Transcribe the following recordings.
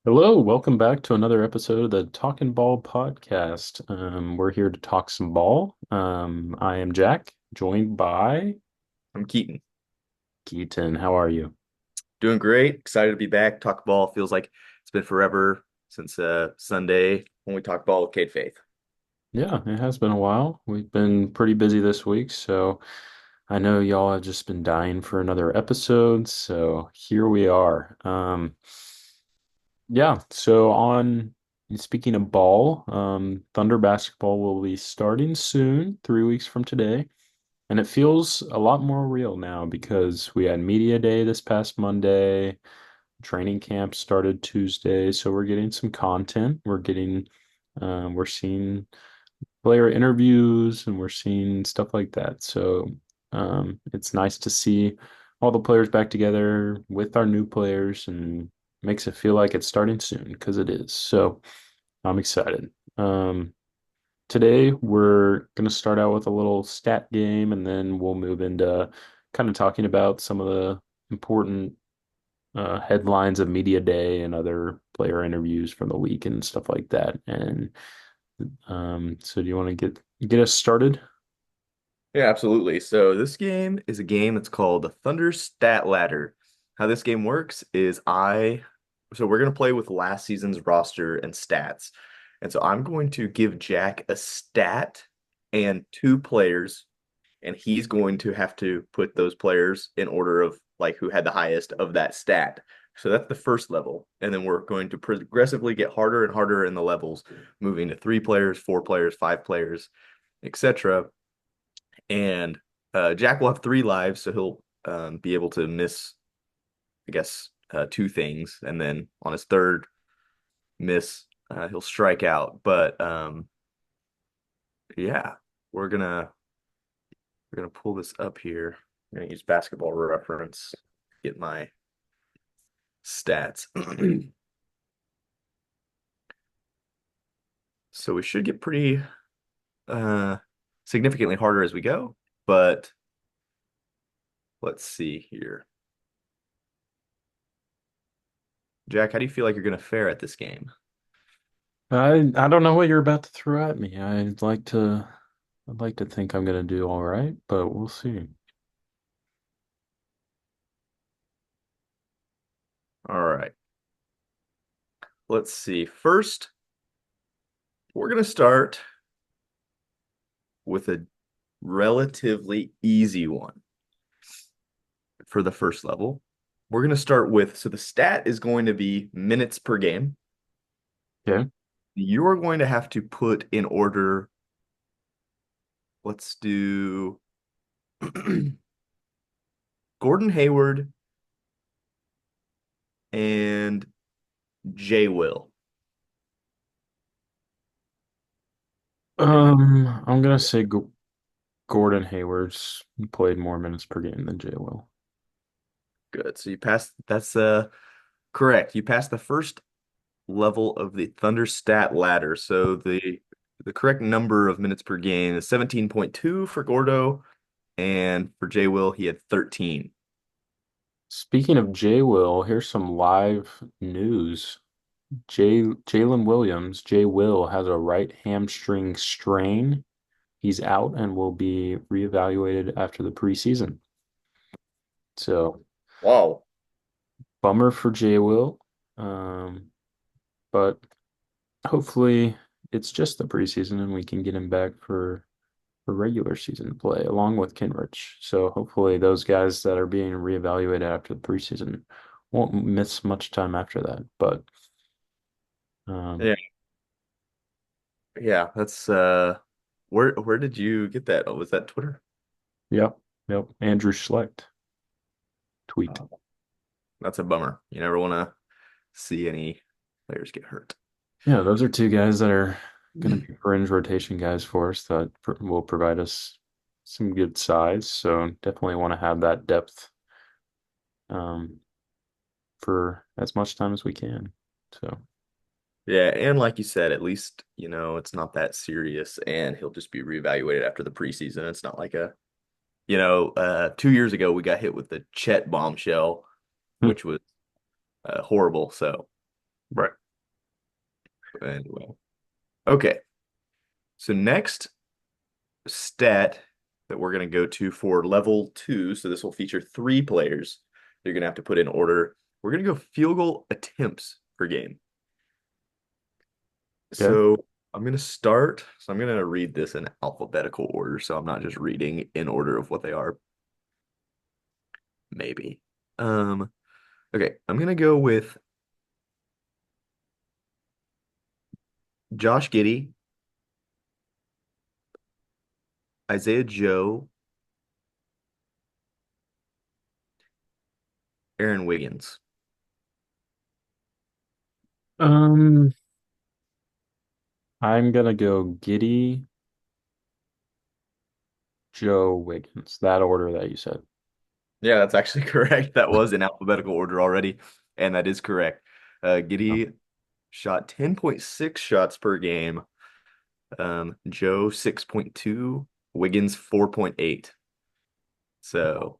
Hello, welcome back to another episode of the Talking Ball podcast. We're here to talk some ball. I am Jack, joined by I'm Keaton. Keaton. How are you? Doing great. Excited to be back. Talk ball. Feels like it's been forever since Sunday when we talked ball with Kate Faith. Yeah, it has been a while. We've been pretty busy this week, so I know y'all have just been dying for another episode, so here we are. Yeah, so on speaking of ball, Thunder basketball will be starting soon, 3 weeks from today. And it feels a lot more real now because we had media day this past Monday. Training camp started Tuesday, so we're getting some content. We're seeing player interviews and we're seeing stuff like that. So it's nice to see all the players back together with our new players and makes it feel like it's starting soon because it is. So I'm excited. Today, we're going to start out with a little stat game and then we'll move into kind of talking about some of the important headlines of Media Day and other player interviews from the week and stuff like that. And so, do you want to get us started? Yeah, absolutely. So this game is a game that's called the Thunder Stat Ladder. How this game works is so we're gonna play with last season's roster and stats. And so I'm going to give Jack a stat and two players, and he's going to have to put those players in order of like who had the highest of that stat. So that's the first level. And then we're going to progressively get harder and harder in the levels, moving to three players, four players, five players, etc. And Jack will have three lives, so he'll be able to miss, I guess, two things. And then on his third miss, he'll strike out. But yeah, we're gonna we're gonna pull this up here. I'm gonna use basketball reference, get my stats. So we should get pretty uh significantly harder as we go, but let's see here. Jack, how do you feel like you're gonna fare at this game? I don't know what you're about to throw at me. I'd like to think I'm gonna do all right, but we'll see. All right. Let's see. First, we're gonna start with a relatively easy one for the first level. We're gonna start with, so the stat is going to be minutes per game. Okay. You're going to have to put in order, let's do Gordon Hayward and Jay Will. And I'm gonna say G Gordon Hayward's played more minutes per game than Jay will. good. So you passed, that's correct. You passed the first level of the Thunder stat ladder. So the correct number of minutes per game is 17.2 for Gordo, and for Jay Will, he had 13. Speaking of Jay Will, here's some live news. Jalen Williams, Jay Will has a right hamstring strain. He's out and will be reevaluated after the preseason. So Wow. bummer for Jay Will. Um, but hopefully it's just the preseason and we can get him back for regular season play along with Kenrich. So hopefully those guys that are being reevaluated after the preseason won't miss much time after that. But um, Yeah. Yeah, that's where did you get that? Oh, was that Twitter? yep, yep. Andrew Schlecht tweet. Oh, that's a bummer. You never want to see any players get hurt. Yeah, those are two guys that are going to be fringe rotation guys for us that will provide us some good size. So definitely want to have that depth um, for as much time as we can. So Yeah, and like you said, at least, it's not that serious and he'll just be reevaluated after the preseason. It's not like 2 years ago we got hit with the Chet bombshell, hmm, which was horrible. So right. Anyway. Okay. So next stat that we're going to go to for level two. So this will feature three players. You're going to have to put in order. We're going to go field goal attempts per game. Okay. So I'm going to start. So I'm going to read this in alphabetical order. So I'm not just reading in order of what they are. Maybe. Um, okay. I'm going to go with Josh Giddey, Isaiah Joe, Aaron Wiggins. Um, I'm gonna go Giddy, Joe, Wiggins. That order that you said. Yeah, that's actually correct. That was in alphabetical order already, and that is correct. Oh, Giddey shot 10.6 shots per game. Joe 6.2, Wiggins 4.8. wow. So,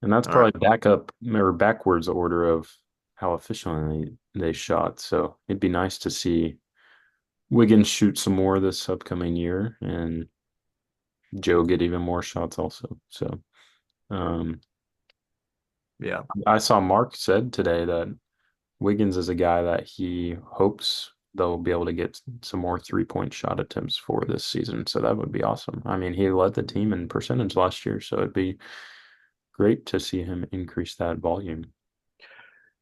And that's all right. probably back up or backwards order of how efficiently they shot. So it'd be nice to see Wiggins shoot some more this upcoming year and Joe get even more shots also. So um, Yeah. I saw Mark said today that Wiggins is a guy that he hopes they'll be able to get some more 3-point shot attempts for this season. So that would be awesome. I mean, he led the team in percentage last year, so it'd be great to see him increase that volume.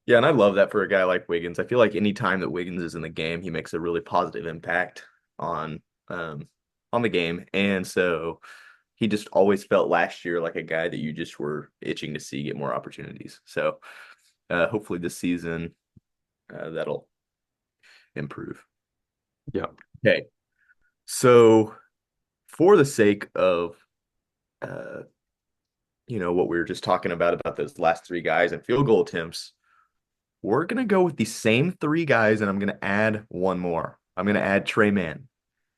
Yeah, and I love that for a guy like Wiggins. I feel like any time that Wiggins is in the game, he makes a really positive impact on um on the game. And so he just always felt last year like a guy that you just were itching to see get more opportunities. So hopefully this season that'll improve. Yeah. Okay. So for the sake of uh what we were just talking about those last three guys and field goal attempts, we're gonna go with the same three guys, and I'm gonna add one more. I'm gonna add Trey Mann.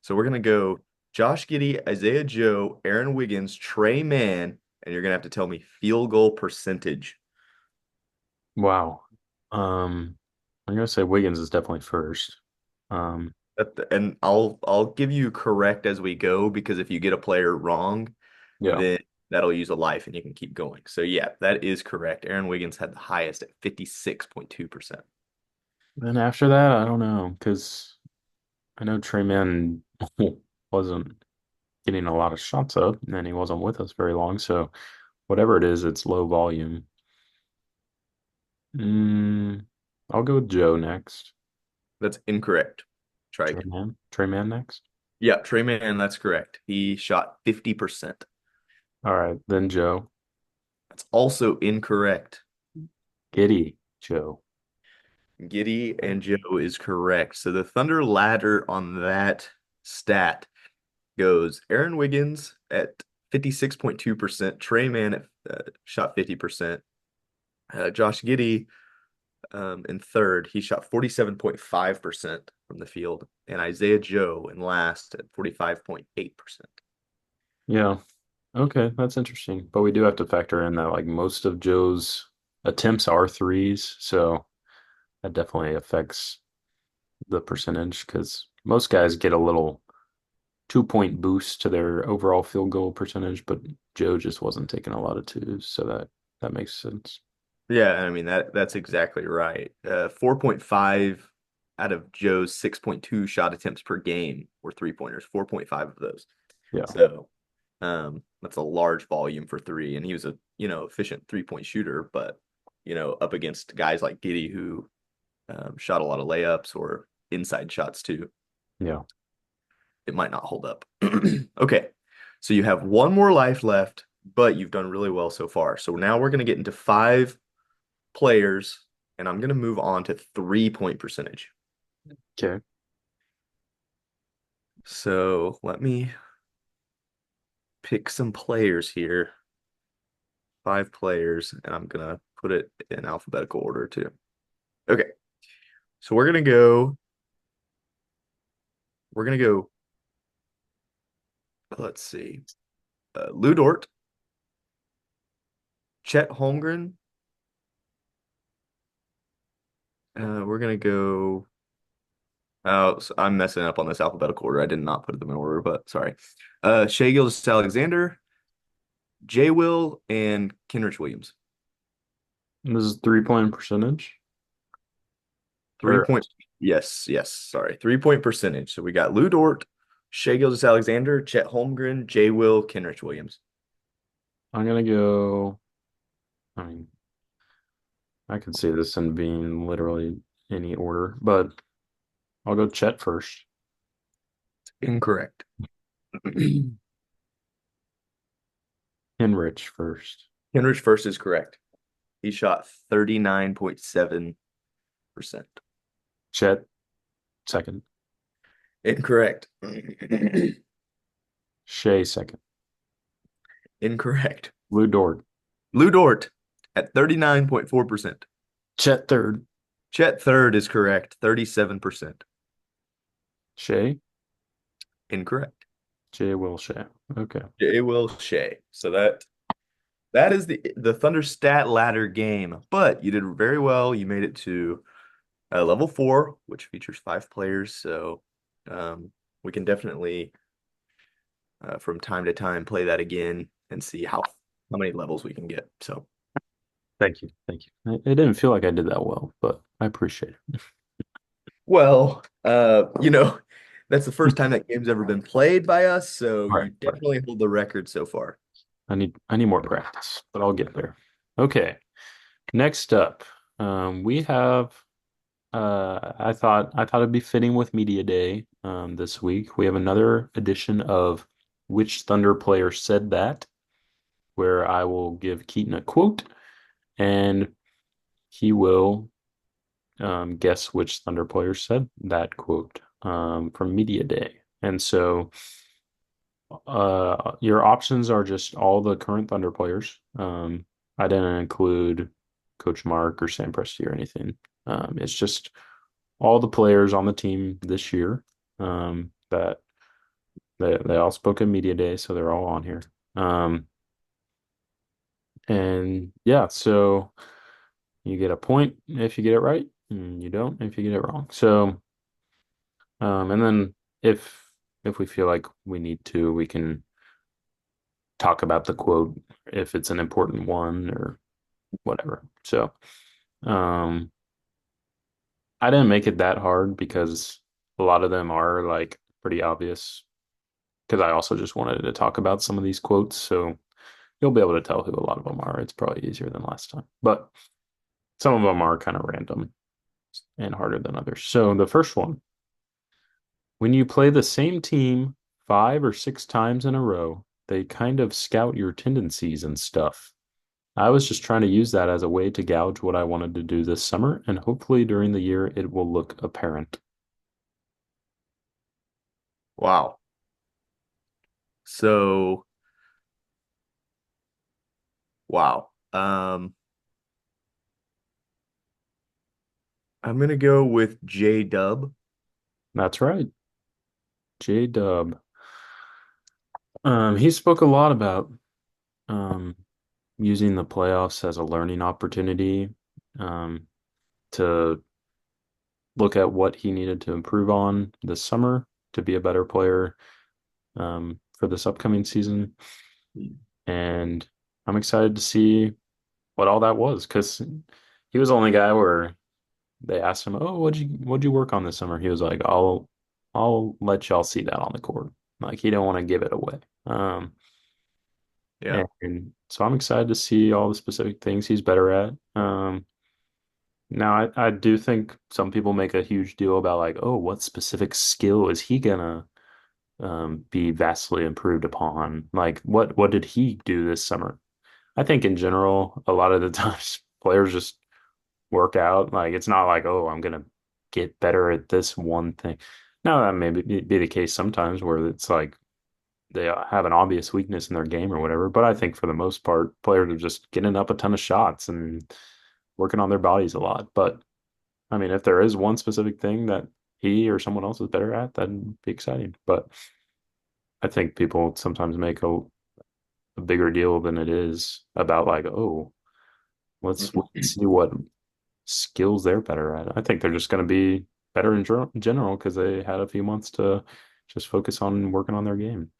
So we're gonna go Josh Giddey, Isaiah Joe, Aaron Wiggins, Trey Mann, and you're gonna have to tell me field goal percentage. Wow. Um, I'm gonna say Wiggins is definitely first. Um, And I'll give you correct as we go because if you get a player wrong, yeah. then that'll use a life and you can keep going. So yeah, that is correct. Aaron Wiggins had the highest at 56.2%. Then after that, I don't know, because I know Trey Mann wasn't getting a lot of shots up, and he wasn't with us very long. So whatever it is, it's low volume. Mm, I'll go with Joe next. That's incorrect. Try Trey again. Man. Trey Man next. Yeah, Trey Mann, that's correct. He shot 50%. All right, then Joe. That's also incorrect. Giddy Joe. Giddy and Joe is correct. So the Thunder ladder on that stat goes Aaron Wiggins at 56.2%, Trey Mann at, shot 50%, Josh Giddy in third, he shot 47.5% from the field, and Isaiah Joe in last at 45.8%. Yeah. Okay, that's interesting. But we do have to factor in that like most of Joe's attempts are threes, so that definitely affects the percentage because most guys get a little 2-point boost to their overall field goal percentage, but Joe just wasn't taking a lot of twos, so that makes sense. Yeah, I mean that's exactly right. 4.5 out of Joe's 6.2 shot attempts per game were three-pointers, 4.5 of those. Yeah. So, that's a large volume for three, and he was a, efficient three-point shooter, but, up against guys like Giddy who shot a lot of layups or inside shots too, Yeah. it might not hold up. Okay. So you have one more life left, but you've done really well so far. So now we're going to get into five players, and I'm going to move on to 3-point percentage. Okay. So let me pick some players here. Five players, and I'm going to put it in alphabetical order too. Okay. So we're going to go, let's see, Lou Dort, Chet Holmgren. We're going to go I'm messing up on this alphabetical order. I did not put them in order, but sorry. Shea Gilgeous-Alexander, J. Will, and Kenrich Williams. This is 3-point percentage. Three Or point. Yes, yes. Sorry. 3-point percentage. So we got Lou Dort, Shea Gilgeous-Alexander, Chet Holmgren, J. Will, Kenrich Williams. I'm gonna go. I mean, I could see this in being literally any order, but I'll go Chet first. Incorrect. Henrich first. Kenrich first is correct. He shot 39.7%. Chet second. Incorrect. Shea second. Incorrect. Lou Dort. Lou Dort at 39.4%. Chet third. Chet third is correct, 37%. Shea. Incorrect. J. Will Shea. Okay. J. Will Shea. So that is the Thunder stat ladder game. But you did very well. You made it to level 4, which features 5 players. So um, we can definitely from time to time play that again and see how many levels we can get. So Thank you. Thank you. It didn't feel like I did that well, but I appreciate well, that's the first time that game's ever been played by us. So Right, you right. definitely hold the record so far. I need more practice, but I'll get there. Okay. Next up, we have I thought it'd be fitting with Media Day this week. We have another edition of Which Thunder Player Said That, where I will give Keaton a quote and he will guess which Thunder player said that quote from Media Day. And so your options are just all the current Thunder players. I didn't include Coach Mark or Sam Presti or anything. It's just all the players on the team this year that they all spoke at Media Day, so they're all on here. And yeah, so you get a point if you get it right, and you don't if you get it wrong. So, and then if we feel like we need to, we can talk about the quote if it's an important one or whatever. So, um, I didn't make it that hard because a lot of them are like pretty obvious. Because I also just wanted to talk about some of these quotes, so you'll be able to tell who a lot of them are. It's probably easier than last time, but some of them are kind of random and harder than others. So the first one, when you play the same team 5 or 6 times in a row, they kind of scout your tendencies and stuff. I was just trying to use that as a way to gauge what I wanted to do this summer, and hopefully during the year it will look apparent. Wow. So, wow. I'm gonna go with J Dub. That's right. J Dub. He spoke a lot about um, using the playoffs as a learning opportunity um, to look at what he needed to improve on this summer to be a better player for this upcoming season. And I'm excited to see what all that was because he was the only guy where they asked him, "Oh, what'd you work on this summer?" He was like, "I'll let y'all see that on the court." Like he didn't want to give it away. Yeah. And so I'm excited to see all the specific things he's better at. Now I do think some people make a huge deal about like, oh, what specific skill is he gonna be vastly improved upon? Like what did he do this summer? I think in general, a lot of the times players just work out. Like it's not like, oh, I'm gonna get better at this one thing. Now that may be the case sometimes where it's like they have an obvious weakness in their game or whatever. But I think for the most part, players are just getting up a ton of shots and working on their bodies a lot. But I mean, if there is one specific thing that he or someone else is better at, that'd be exciting. But I think people sometimes make a bigger deal than it is about like, oh, let's see what skills they're better at. I think they're just going to be better in general because they had a few months to just focus on working on their game.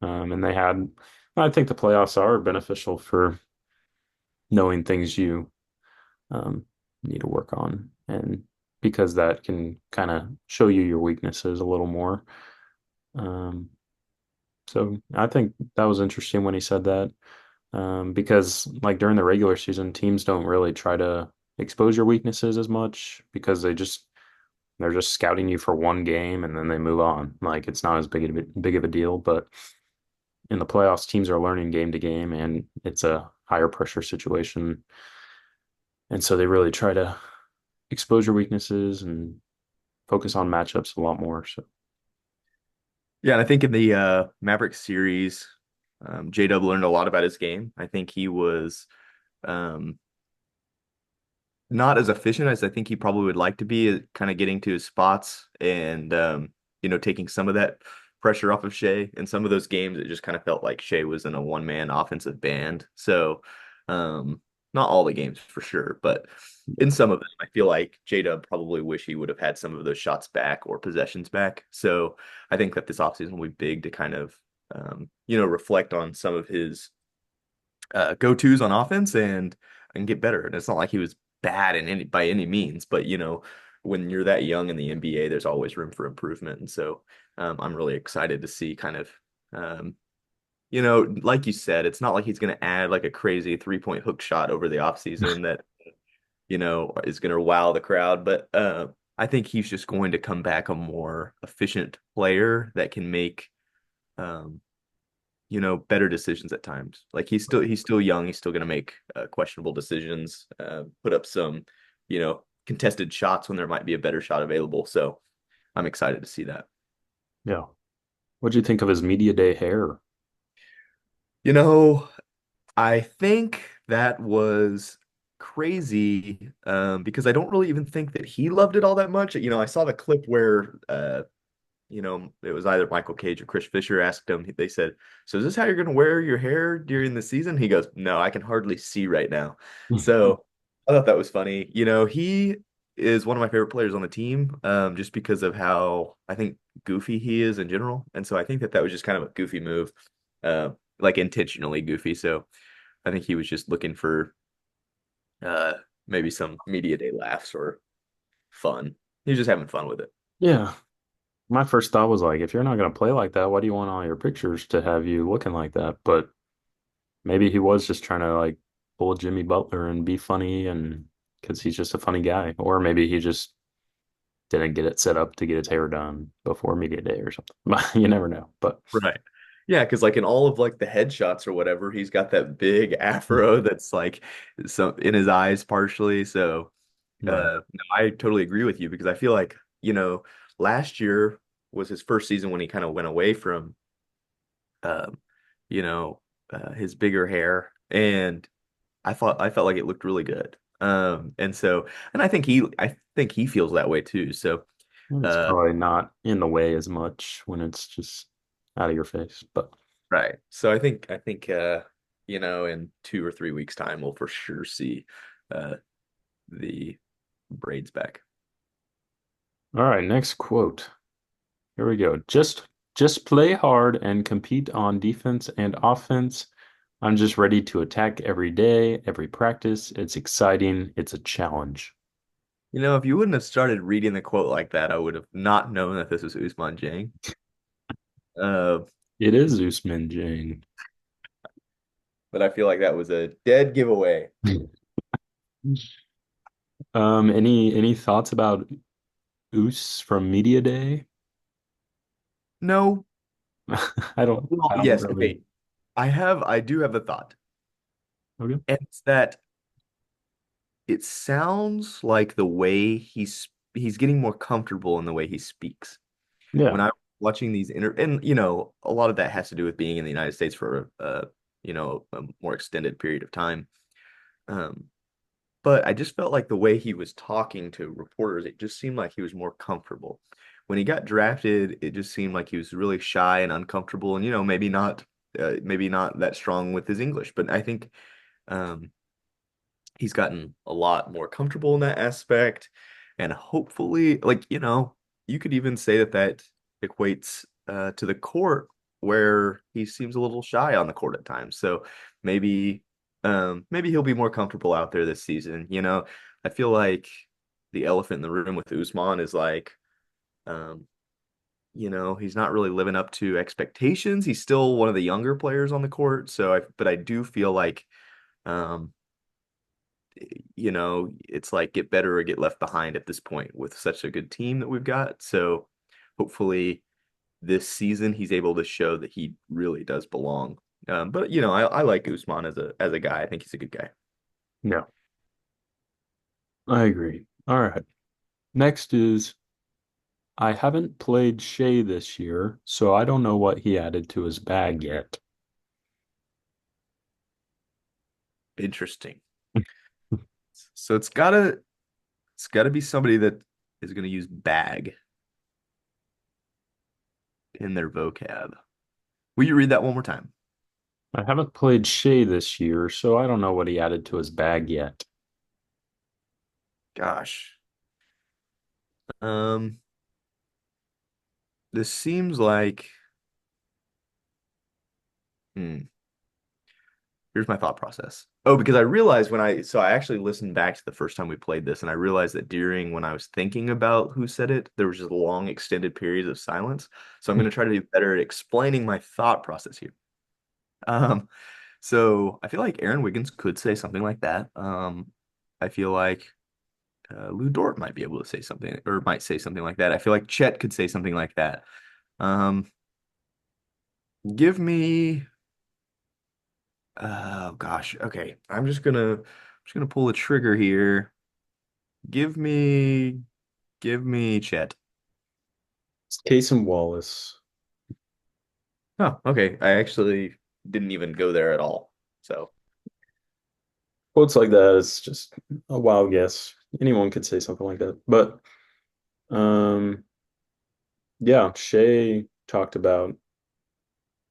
And they had, I think the playoffs are beneficial for knowing things you um, need to work on, and because that can kind of show you your weaknesses a little more. Um, so I think that was interesting when he said that, because like during the regular season, teams don't really try to expose your weaknesses as much because they're just scouting you for one game and then they move on. Like it's not as big of a deal, but in the playoffs, teams are learning game to game and it's a higher pressure situation. And so they really try to expose your weaknesses and focus on matchups a lot more. So Yeah, and I think in the Maverick series, J-Dub learned a lot about his game. I think he was um, not as efficient as I think he probably would like to be at kind of getting to his spots and taking some of that pressure off of Shea. In some of those games, it just kind of felt like Shea was in a one-man offensive band. So not all the games for sure, but in some of them, I feel like J-Dub probably wish he would have had some of those shots back or possessions back. So I think that this offseason will be big to kind of reflect on some of his go-tos on offense and get better. And it's not like he was bad in any by any means, but when you're that young in the NBA, there's always room for improvement. And so I'm really excited to see kind of like you said, it's not like he's going to add like a crazy three-point hook shot over the offseason that is going to wow the crowd, but I think he's just going to come back a more efficient player that can make um, better decisions at times. Like he's still young. He's still going to make questionable decisions, put up some, contested shots when there might be a better shot available. So I'm excited to see that. yeah. What do you think of his media day hair? You know, I think that was crazy because I don't really even think that he loved it all that much. I saw the clip where it was either Michael Cage or Chris Fisher asked him, they said, "So is this how you're going to wear your hair during the season?" He goes, "No, I can hardly see right now." So I thought that was funny. He is one of my favorite players on the team, just because of how I think goofy he is in general. And so I think that was just kind of a goofy move, like intentionally goofy. So I think he was just looking for uh, maybe some media day laughs or fun. He was just having fun with it. Yeah. My first thought was like, if you're not going to play like that, why do you want all your pictures to have you looking like that? But maybe he was just trying to like pull a Jimmy Butler and be funny and because he's just a funny guy. Or maybe he just didn't get it set up to get his hair done before media day or something. But you never know. But Right. Yeah, because like in all of like the headshots or whatever, he's got that big afro that's like some in his eyes partially. So right. no, I totally agree with you because I feel like, last year was his first season when he kind of went away from um, you know, his bigger hair. And I felt like it looked really good. And I think he feels that way too. So And it's uh probably not in the way as much when it's just out of your face. But right. So I think in 2 or 3 weeks time we'll for sure see uh the braids back. all right, next quote. Here we go. Just play hard and compete on defense and offense. I'm just ready to attack every day, every practice. It's exciting. It's a challenge. If you wouldn't have started reading the quote like that, I would have not known that this was Usman Jang. Uh, It is Usman Jang. but I feel like that was a dead giveaway. Any thoughts about Us from Media Day? No. Well, I don't yes, really. okay. I do have a thought. Okay. And it's that it sounds like the way he's getting more comfortable in the way he speaks. Yeah. When I'm watching these and a lot of that has to do with being in the United States for a more extended period of time. Um, but I just felt like the way he was talking to reporters, it just seemed like he was more comfortable. When he got drafted, it just seemed like he was really shy and uncomfortable, and maybe not that strong with his English. But I think um, he's gotten a lot more comfortable in that aspect. And hopefully, you could even say that that equates to the court where he seems a little shy on the court at times. So maybe maybe he'll be more comfortable out there this season. I feel like the elephant in the room with Usman is like um, he's not really living up to expectations. He's still one of the younger players on the court. But I do feel like um, it's like get better or get left behind at this point with such a good team that we've got. So hopefully this season he's able to show that he really does belong. But I like Usman as a guy. I think he's a good guy. Yeah, I agree. All right. Next is I haven't played Shay this year, so I don't know what he added to his bag yet. Interesting. So it's gotta be somebody that is gonna use bag in their vocab. Will you read that one more time? I haven't played Shay this year, so I don't know what he added to his bag yet. Gosh. Um, this seems like hmm. Here's my thought process. Oh, because I realized I actually listened back to the first time we played this, and I realized that during when I was thinking about who said it, there was just long extended periods of silence. So I'm going to try to be better at explaining my thought process here. Um, so I feel like Aaron Wiggins could say something like that. I feel like Lou Dort might be able to say something, or might say something like that. I feel like Chet could say something like that. Um, give me Oh gosh. Okay. I'm just gonna pull the trigger here. Give me give me Chet. It's Case and Wallace. Oh, okay. I actually didn't even go there at all. So Quotes like that is just a wild guess. Anyone could say something like that. But um yeah, Shay talked about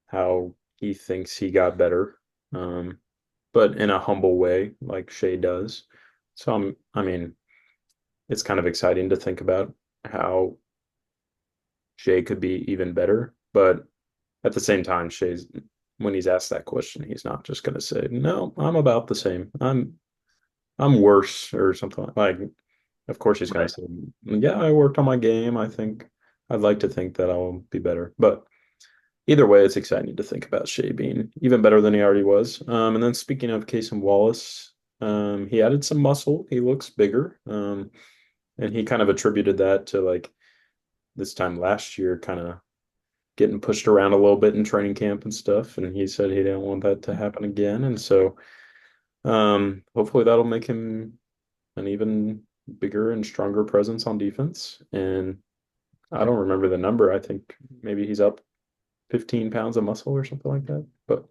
how he thinks he got better. Um, but in a humble way, like Shay does. So I mean, it's kind of exciting to think about how Shay could be even better. But at the same time, Shay's when he's asked that question, he's not just going to say, "No, I'm about the same. I'm worse" or something like. Of course, he's going to right. say, "Yeah, I worked on my game. I think I'd like to think that I'll be better." But either way, it's exciting to think about Shea being even better than he already was. And then speaking of Case and Wallace, he added some muscle. He looks bigger. And he kind of attributed that to like this time last year, kind of getting pushed around a little bit in training camp and stuff. And he said he didn't want that to happen again. And so hopefully that'll make him an even bigger and stronger presence on defense. And I don't remember the number. I think maybe he's up 15 pounds of muscle or something like that. But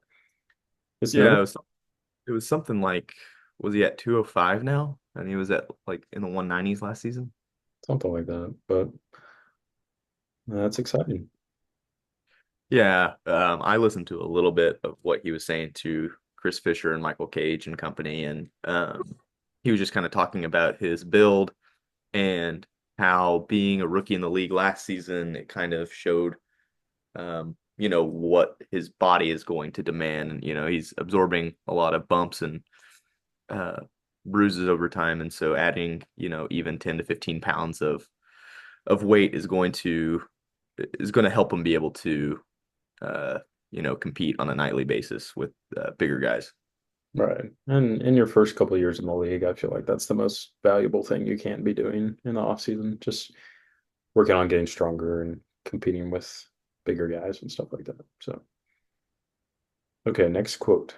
it's Yeah, no, it was something like was he at 205 now? And he was at like in the 190s last season. something like that. But that's exciting. Yeah, I listened to a little bit of what he was saying to Chris Fisher and Michael Cage and company, and he was just kind of talking about his build and how being a rookie in the league last season, it kind of showed, what his body is going to demand. And, he's absorbing a lot of bumps and uh, bruises over time. And so adding, even 10 to 15 pounds of weight is going to help him be able to, uh, compete on a nightly basis with bigger guys. Right. And in your first couple of years in the league, I feel like that's the most valuable thing you can be doing in the off season. Just working on getting stronger and competing with bigger guys and stuff like that. So, okay, next quote.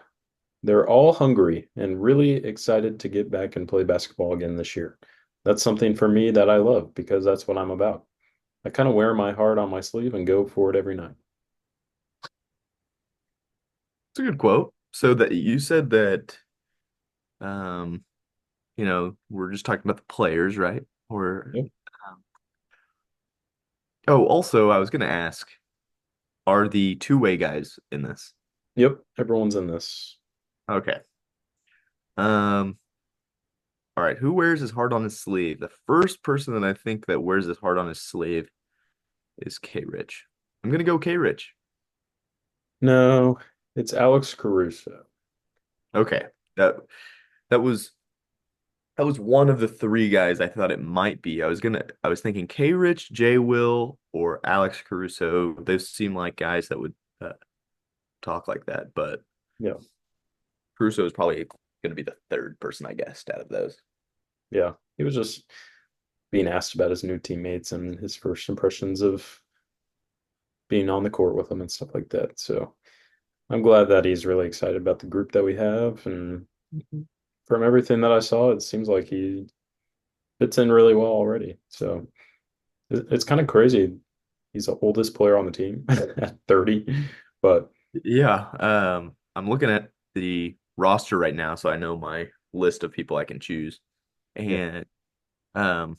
They're all hungry and really excited to get back and play basketball again this year. That's something for me that I love because that's what I'm about. I kind of wear my heart on my sleeve and go for it every night. It's a good quote. So that you said that, um, we're just talking about the players, right? Or, Yep. oh, also, I was going to ask, are the two-way guys in this? Yep. Everyone's in this. Okay. Um, All right, who wears his heart on his sleeve? The first person that I think that wears his heart on his sleeve is K Rich. I'm gonna go K Rich. No, it's Alex Caruso. Okay. That that was that was one of the three guys I thought it might be. I was thinking K Rich, J Will, or Alex Caruso. Those seem like guys that would talk like that, but Yeah, Caruso is probably gonna be the third person I guessed out of those. yeah. He was just being asked about his new teammates and his first impressions of being on the court with them and stuff like that. So I'm glad that he's really excited about the group that we have. And from everything that I saw, it seems like he fits in really well already. So it's kind of crazy. He's the oldest player on the team at 30, but Yeah, I'm looking at the roster right now, so I know my list of people I can choose. yeah, And um,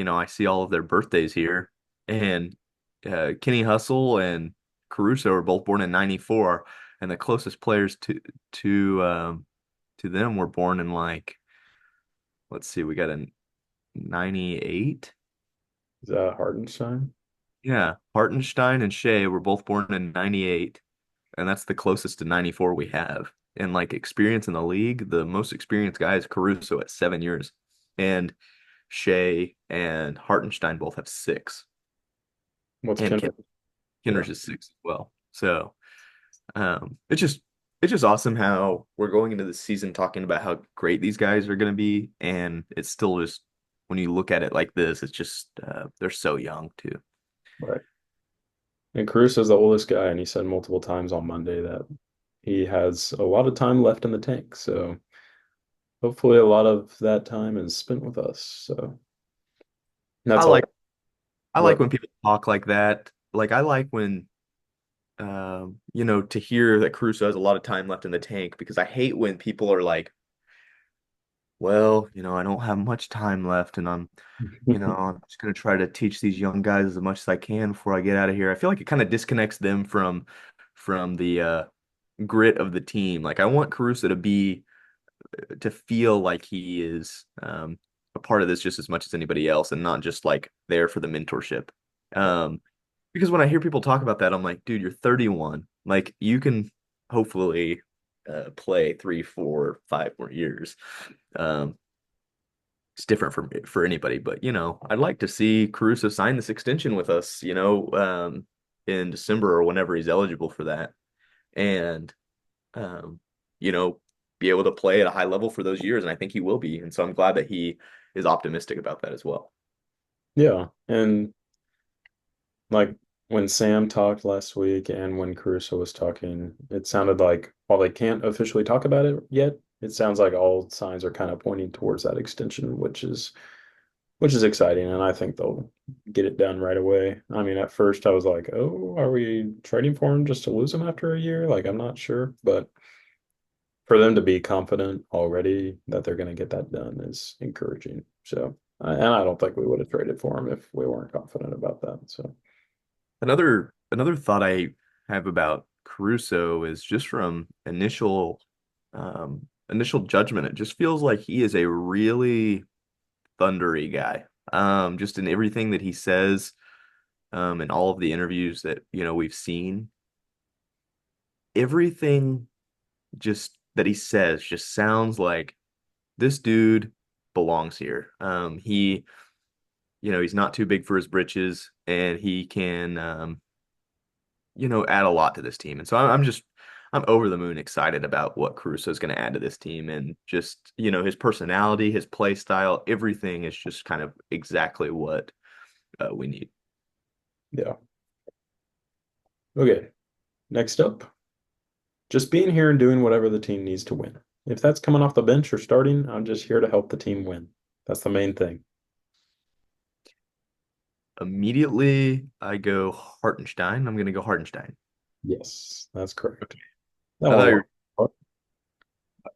I see all of their birthdays here, and Kenny Hustle and Caruso are both born in '94, and the closest players to to them were born in like, let's see, we got a '98. is that Hardenstein? Yeah, Hartenstein and Shea were both born in '98, and that's the closest to '94 we have. And like experience in the league, the most experienced guy is Caruso at 7 years, and Shea and Hartenstein both have six, What's and Kendrick? Yeah, Kenner's is six as well. So it's just awesome how we're going into the season talking about how great these guys are going to be, and it's still just when you look at it like this, it's just they're so young too. right. And Caruso's the oldest guy, and he said multiple times on Monday that he has a lot of time left in the tank. So hopefully a lot of that time is spent with us. So I that's like all. I like What? when people talk like that. Like I like when to hear that Caruso has a lot of time left in the tank because I hate when people are like, well, I don't have much time left and I'm just gonna try to teach these young guys as much as I can before I get out of here. I feel like it kind of disconnects them from the grit of the team. Like I want Caruso to feel like he is a part of this just as much as anybody else and not just like there for the mentorship. Um, because when I hear people talk about that, I'm like, dude, you're 31. Like you can hopefully play 3, 4, 5 more years. Um, it's different for anybody, but I'd like to see Caruso sign this extension with us, in December or whenever he's eligible for that, and um, you know, be able to play at a high level for those years, and I think he will be, and so I'm glad that he is optimistic about that as well. Yeah. And like when Sam talked last week and when Caruso was talking, it sounded like while they can't officially talk about it yet, it sounds like all signs are kind of pointing towards that extension, which is exciting, and I think they'll get it done right away. I mean, at first I was like, "Oh, are we trading for him just to lose him after a year?" Like, I'm not sure, but for them to be confident already that they're going to get that done is encouraging. So, and I don't think we would have traded for him if we weren't confident about that. So, Another thought I have about Caruso is just from initial judgment. It just feels like he is a really thundery guy. Just in everything that he says, in all of the interviews that we've seen, everything just that he says just sounds like this dude belongs here. He's not too big for his britches, and he can add a lot to this team. And so I'm over the moon excited about what Caruso is going to add to this team, and just his personality, his play style, everything is just kind of exactly what we need. yeah. Okay. Next up, just being here and doing whatever the team needs to win. If that's coming off the bench or starting, I'm just here to help the team win. That's the main thing. Immediately, I go Hartenstein. I'm going to go Hartenstein. Yes, that's correct. That I thought one you were, was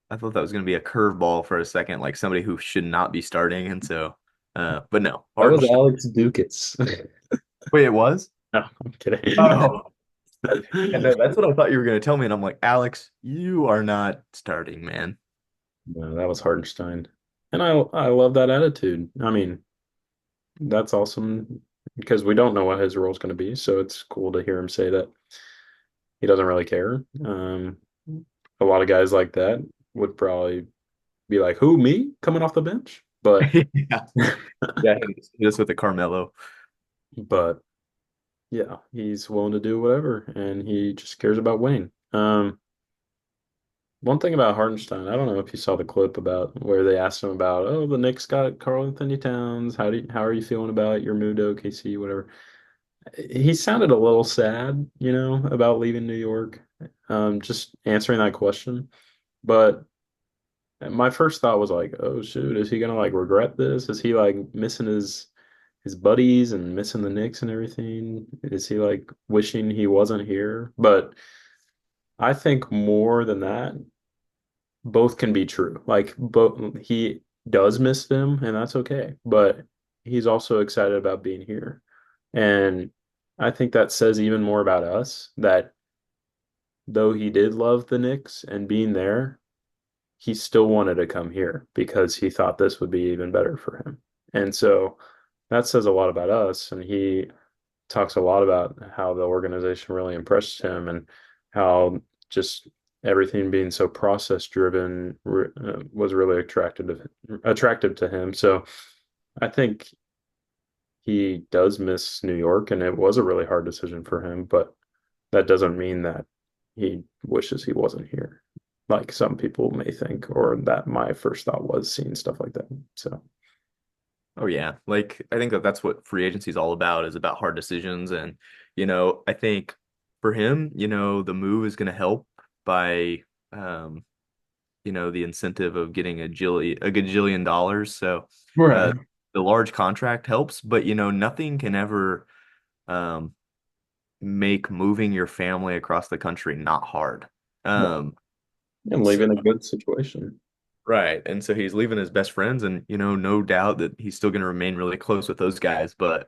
I thought that was going to be a curveball for a second, like somebody who should not be starting, and so, but no, that was Hartenstein. Alex Dukas. Wait, it was? No, I'm kidding. Oh, and no, that's what I thought you were going to tell me, and I'm like, Alex, you are not starting, man. No, that was Hardenstein. And I love that attitude. I mean, that's awesome because we don't know what his role is going to be. So it's cool to hear him say that he doesn't really care. A lot of guys like that would probably be like, "Who, me coming off the bench?" Yeah. Yeah, hit us with the Carmelo. But yeah, he's willing to do whatever, and he just cares about winning. One thing about Hartenstein, I don't know if you saw the clip about where they asked him about, oh, the Knicks got Karl Anthony Towns. How are you feeling about your move to OKC, whatever. He sounded a little sad, about leaving New York. Just answering that question. But my first thought was like, oh shoot, is he gonna like regret this? Is he like missing his buddies and missing the Knicks and everything? Is he like wishing he wasn't here? But I think more than that, both can be true. Like both he does miss them and that's okay, but he's also excited about being here. And I think that says even more about us that though he did love the Knicks and being there, he still wanted to come here because he thought this would be even better for him. And so that says a lot about us. And he talks a lot about how the organization really impressed him and how just everything being so process driven was really attractive to him. So I think he does miss New York, and it was a really hard decision for him, but that doesn't mean that he wishes he wasn't here, like some people may think, or that my first thought was seeing stuff like that. So, Oh yeah, like I think that that's what free agency is all about, is about hard decisions. And I think for him, the move is going to help by um, the incentive of getting a gajillion dollars. So uh, right. the large contract helps, but nothing can ever um, make moving your family across the country not hard. Right. Um, And leave so in a good situation. Right. And so he's leaving his best friends, and no doubt that he's still going to remain really close with those guys. But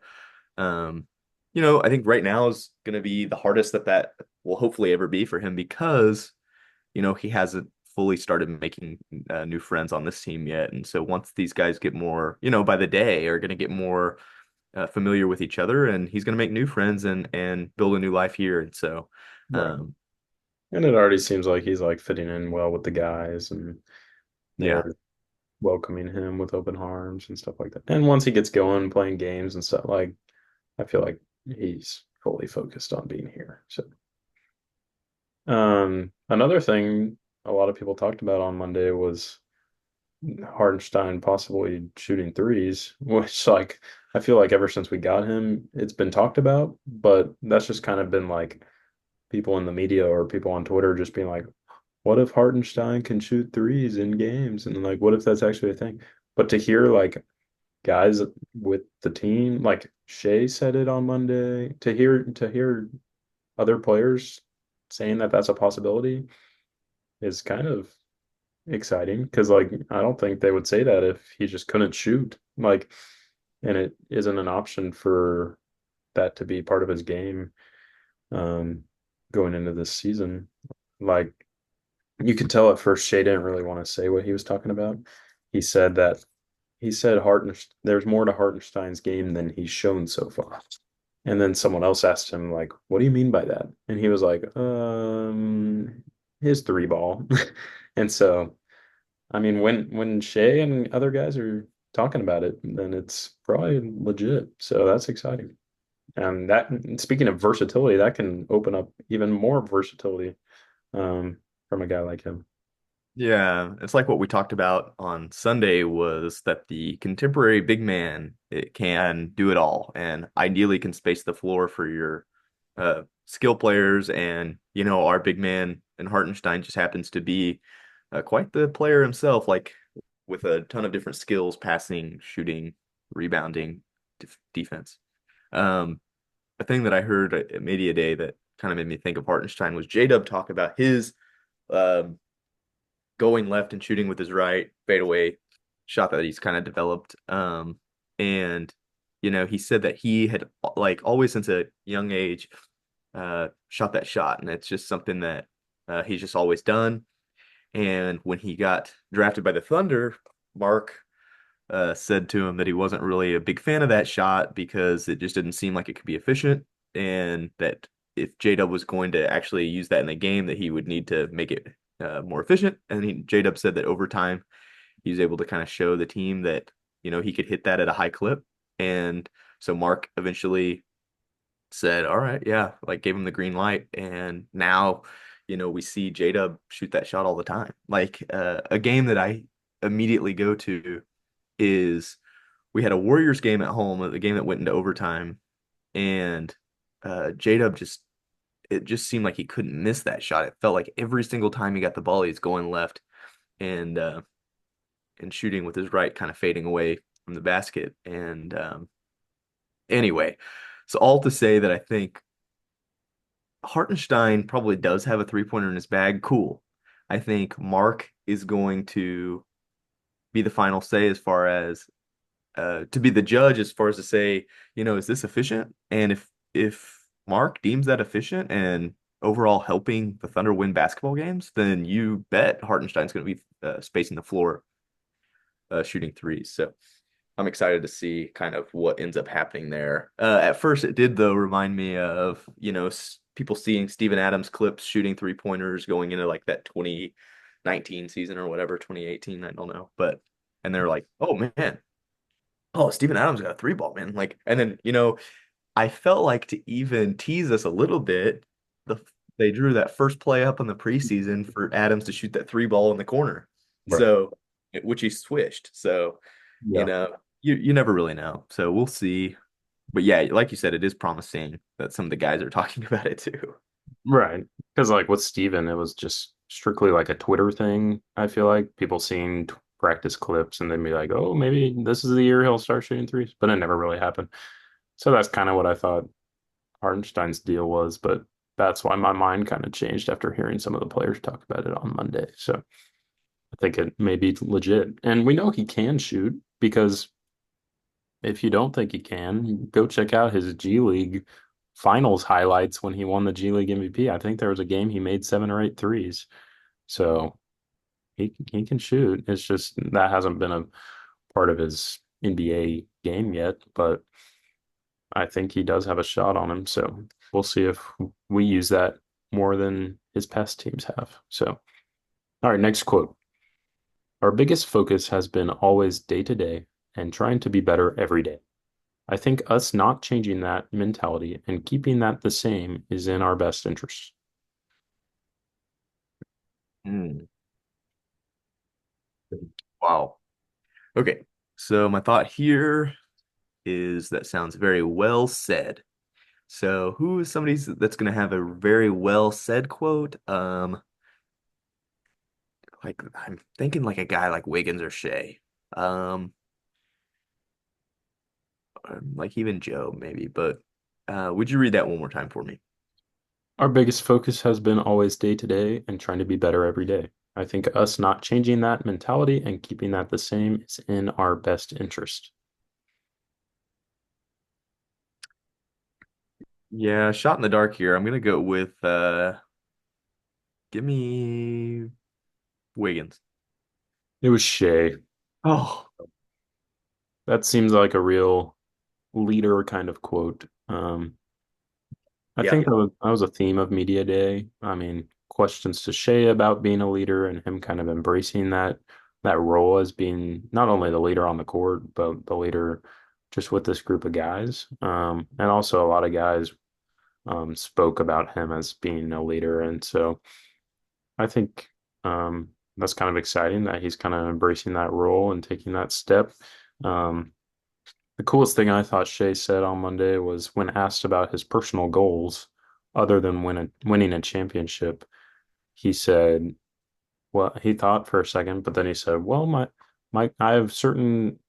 um, I think right now is going to be the hardest that will hopefully ever be for him, because he hasn't fully started making new friends on this team yet. And so once these guys get more, by the day, are going to get more familiar with each other, and he's going to make new friends and build a new life here. And so Right. um, And it already seems like he's like fitting in well with the guys and yeah. they're welcoming him with open arms and stuff like that. And once he gets going playing games and stuff, like I feel like he's fully focused on being here. So, another thing a lot of people talked about on Monday was Hardenstein possibly shooting threes, which like I feel like ever since we got him, it's been talked about, but that's just kind of been like people in the media or people on Twitter just being like, what if Hartenstein can shoot threes in games? And like, what if that's actually a thing? But to hear like guys with the team, like Shea said it on Monday, to hear other players saying that that's a possibility is kind of exciting because like I don't think they would say that if he just couldn't shoot. Like, and it isn't an option for that to be part of his game um going into this season. Like you could tell at first Shea didn't really want to say what he was talking about. He said that he said there's more to Hartenstein's game than he's shown so far. And then someone else asked him, like, what do you mean by that? And he was like, his three ball. And so, I mean, when Shea and other guys are talking about it, then it's probably legit. So that's exciting. And that, speaking of versatility, that can open up even more versatility from a guy like him. Yeah, it's like what we talked about on Sunday, was that the contemporary big man, it can do it all and ideally can space the floor for your skill players. And our big man in Hartenstein just happens to be quite the player himself, like with a ton of different skills: passing, shooting, rebounding, defense. Um, a thing that I heard at Media Day that kind of made me think of Hartenstein was J-Dub talk about his um, going left and shooting with his right fadeaway shot that he's kind of developed. And he said that he had, like, always since a young age shot that shot, and it's just something that he's just always done. And when he got drafted by the Thunder, Mark said to him that he wasn't really a big fan of that shot because it just didn't seem like it could be efficient, and that if J-Dub was going to actually use that in the game, that he would need to make it more efficient. And J-Dub said that over time, he was able to kind of show the team that, he could hit that at a high clip. And so Mark eventually said, all right, yeah, like gave him the green light. And now, we see J-Dub shoot that shot all the time. Like a game that I immediately go to is we had a Warriors game at home, the game that went into overtime, and J-Dub it just seemed like he couldn't miss that shot. It felt like every single time he got the ball, he's going left and shooting with his right, kind of fading away from the basket. And anyway, so all to say that I think Hartenstein probably does have a three-pointer in his bag. Cool. I think Mark is going to be the final say as far as to be the judge as far as to say, is this efficient? And if Mark deems that efficient and overall helping the Thunder win basketball games, then you bet Hartenstein's going to be spacing the floor, shooting threes. So I'm excited to see kind of what ends up happening there. At first, it did though remind me of people seeing Steven Adams clips shooting three pointers going into like that 2019 season or whatever, 2018, I don't know, but and they're like, oh man, oh, Steven Adams got a three ball, man. Like, and then, I felt like to even tease us a little bit, the they drew that first play up in the preseason for Adams to shoot that three ball in the corner. Right. So, which he swished. So, you Yeah. know, you never really know. So we'll see. But yeah, like you said, it is promising that some of the guys are talking about it too. Right. Because like with Steven, it was just strictly like a Twitter thing. I feel like people seeing practice clips and then be like, oh, maybe this is the year he'll start shooting threes, but it never really happened. So that's kind of what I thought Hardenstein's deal was, but that's why my mind kind of changed after hearing some of the players talk about it on Monday. So I think it may be legit. And we know he can shoot because if you don't think he can, go check out his G League finals highlights when he won the G League MVP. I think there was a game he made 7 or 8 threes. So he can shoot. It's just that hasn't been a part of his NBA game yet, but I think he does have a shot on him. So we'll see if we use that more than his past teams have. So, all right, next quote. Our biggest focus has been always day to day and trying to be better every day. I think us not changing that mentality and keeping that the same is in our best interest. Hmm. Wow. Okay. So my thought here is that sounds very well said. So who is somebody that's going to have a very well said quote? Like I'm thinking like a guy like Wiggins or Shea. Um, like even Joe maybe, but would you read that one more time for me? Our biggest focus has been always day to day and trying to be better every day. I think us not changing that mentality and keeping that the same is in our best interest. Yeah, shot in the dark here. I'm gonna go with give me Wiggins. It was Shea. Oh, That seems like a real leader kind of quote. I yeah. think that was a theme of Media Day. I mean, questions to Shea about being a leader and him kind of embracing that role as being not only the leader on the court, but the leader just with this group of guys. And also a lot of guys spoke about him as being a leader. And so I think that's kind of exciting that he's kind of embracing that role and taking that step. Um, the coolest thing I thought Shea said on Monday was when asked about his personal goals, other than winning a championship, he said, well, he thought for a second, but then he said, well, I have certain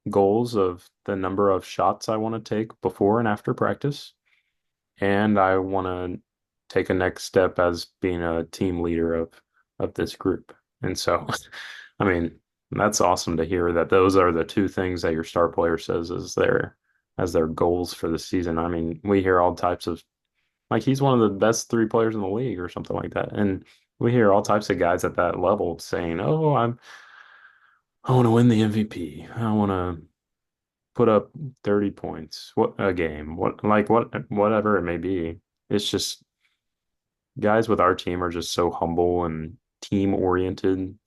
goals of the number of shots I want to take before and after practice, and I want to take a next step as being a team leader of this group. And so, I mean, that's awesome to hear that those are the two things that your star player says as their goals for the season. I mean, we hear all types of like he's one of the best three players in the league or something like that. And we hear all types of guys at that level saying, "Oh, I want to win the MVP. I want to put up 30 points. What a game. Whatever it may be. It's just guys with our team are just so humble and team oriented.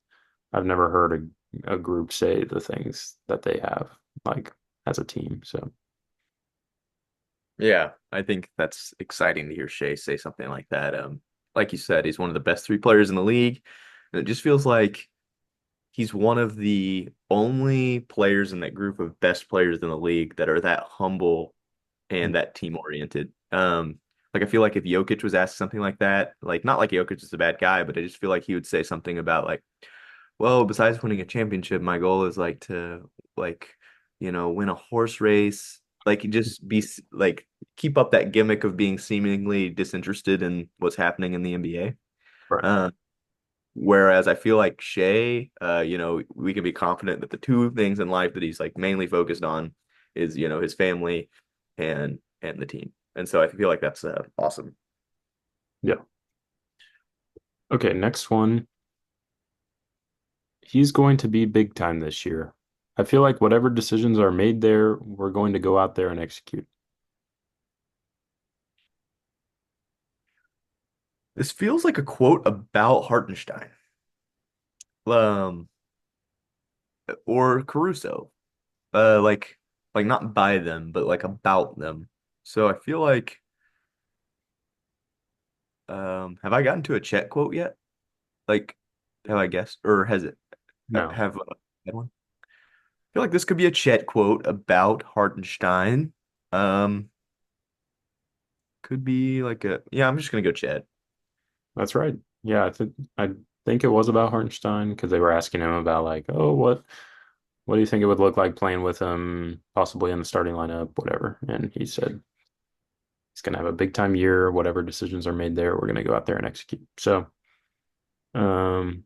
I've never heard a group say the things that they have like as a team. So Yeah, I think that's exciting to hear Shea say something like that. Like you said, he's one of the best three players in the league. And it just feels like he's one of the only players in that group of best players in the league that are that humble and that team oriented. Like I feel like if Jokic was asked something like that, like not like Jokic is a bad guy, but I just feel like he would say something about like, well, besides winning a championship, my goal is like to like, win a horse race. Like just like keep up that gimmick of being seemingly disinterested in what's happening in the NBA. right. Uh, whereas I feel like Shea, we can be confident that the two things in life that he's like mainly focused on is, his family and the team. And so I feel like that's awesome. Yeah. Okay, next one. He's going to be big time this year. I feel like whatever decisions are made there, we're going to go out there and execute. This feels like a quote about Hartenstein, um, or Caruso. Like not by them, but like about them. So I feel like have I gotten to a Chet quote yet? Like have I guessed or has it No, have had one? I feel like this could be a Chet quote about Hartenstein. Um could be like a yeah, I'm just gonna go Chet. that's right. Yeah, I think it was about Hartenstein because they were asking him about like, oh, what do you think it would look like playing with him, possibly in the starting lineup, whatever. And he said he's gonna have a big time year. Whatever decisions are made there, we're gonna go out there and execute. So, um,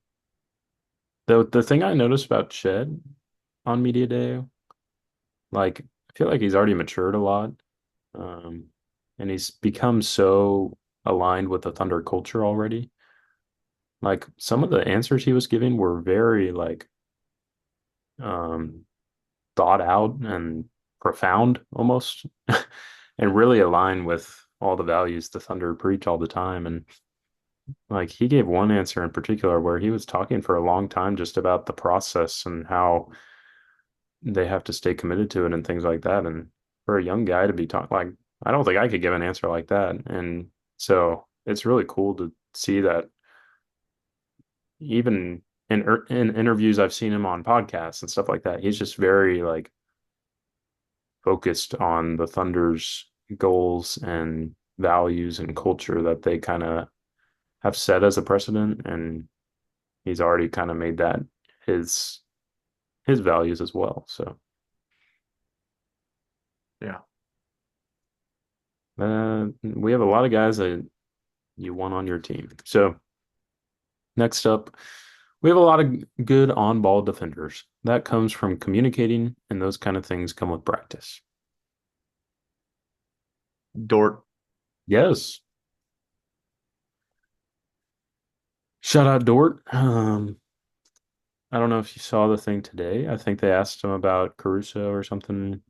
the thing I noticed about Shed on media day, like I feel like he's already matured a lot, um, and he's become so aligned with the Thunder culture already. Like some of the answers he was giving were very like um thought out and profound almost, and really align with all the values the Thunder preach all the time. And like he gave one answer in particular where he was talking for a long time just about the process and how they have to stay committed to it and things like that. And for a young guy to be talking like, I don't think I could give an answer like that. And so it's really cool to see that even in interviews I've seen him on podcasts and stuff like that, he's just very like focused on the Thunder's goals and values and culture that they kind of have set as a precedent, and he's already kind of made that his his values as well. So Yeah. we have a lot of guys that you want on your team. So next up, we have a lot of good on-ball defenders. That comes from communicating, and those kind of things come with practice. Dort. Yes. Shout out Dort. I don't know if you saw the thing today. I think they asked him about Caruso or something,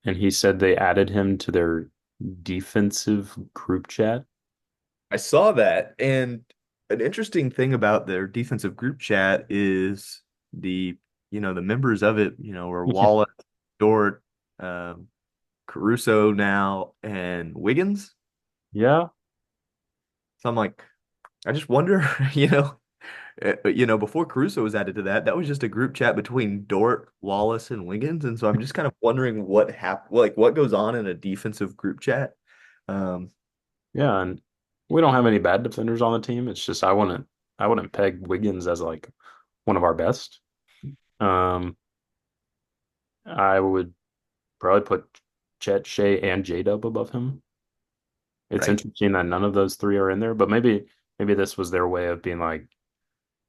and he said they added him to their defensive group chat. I saw that. And an interesting thing about their defensive group chat is the members of it, are Wallace, Dort, um, Caruso now, and Wiggins. Yeah, So I'm like, I just wonder, before Caruso was added to that, that was just a group chat between Dort, Wallace, and Wiggins. And so I'm just kind of wondering what happened, like what goes on in a defensive group chat. Um, yeah, and we don't have any bad defenders on the team. It's just I wouldn't peg Wiggins as like one of our best. Um, I would probably put Chet, Shea, and J-Dub above him. It's right. interesting that none of those three are in there, but maybe this was their way of being like,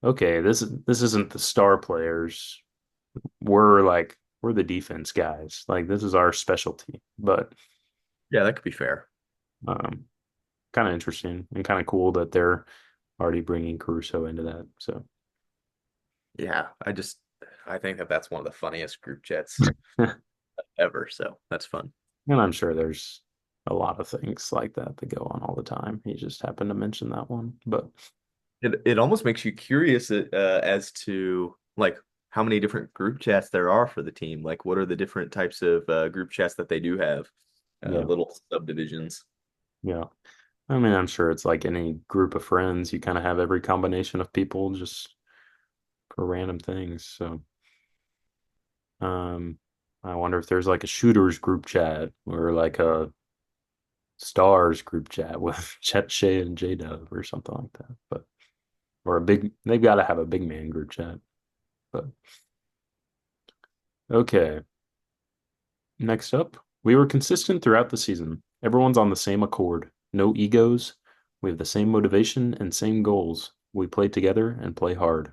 okay, this isn't the star players. We're the defense guys. Like this is our specialty. But Yeah, that could be fair. um, kind of interesting and kind of cool that they're already bringing Caruso into that. So Yeah, I just I think that that's one of the funniest group chats ever. So that's fun. And I'm sure there's a lot of things like that that go on all the time. He just happened to mention that one. But It almost makes you curious as to like how many different group chats there are for the team. Like, what are the different types of group chats that they do have? yeah, Little subdivisions. yeah. I mean, I'm sure it's like any group of friends. You kind of have every combination of people just for random things. So, um, I wonder if there's like a shooters group chat or like a stars group chat with Chet Shea and J Dub or something like that. But or a big, they've got to have a big man group chat. But okay, next up, we were consistent throughout the season. Everyone's on the same accord. No egos. We have the same motivation and same goals. We play together and play hard.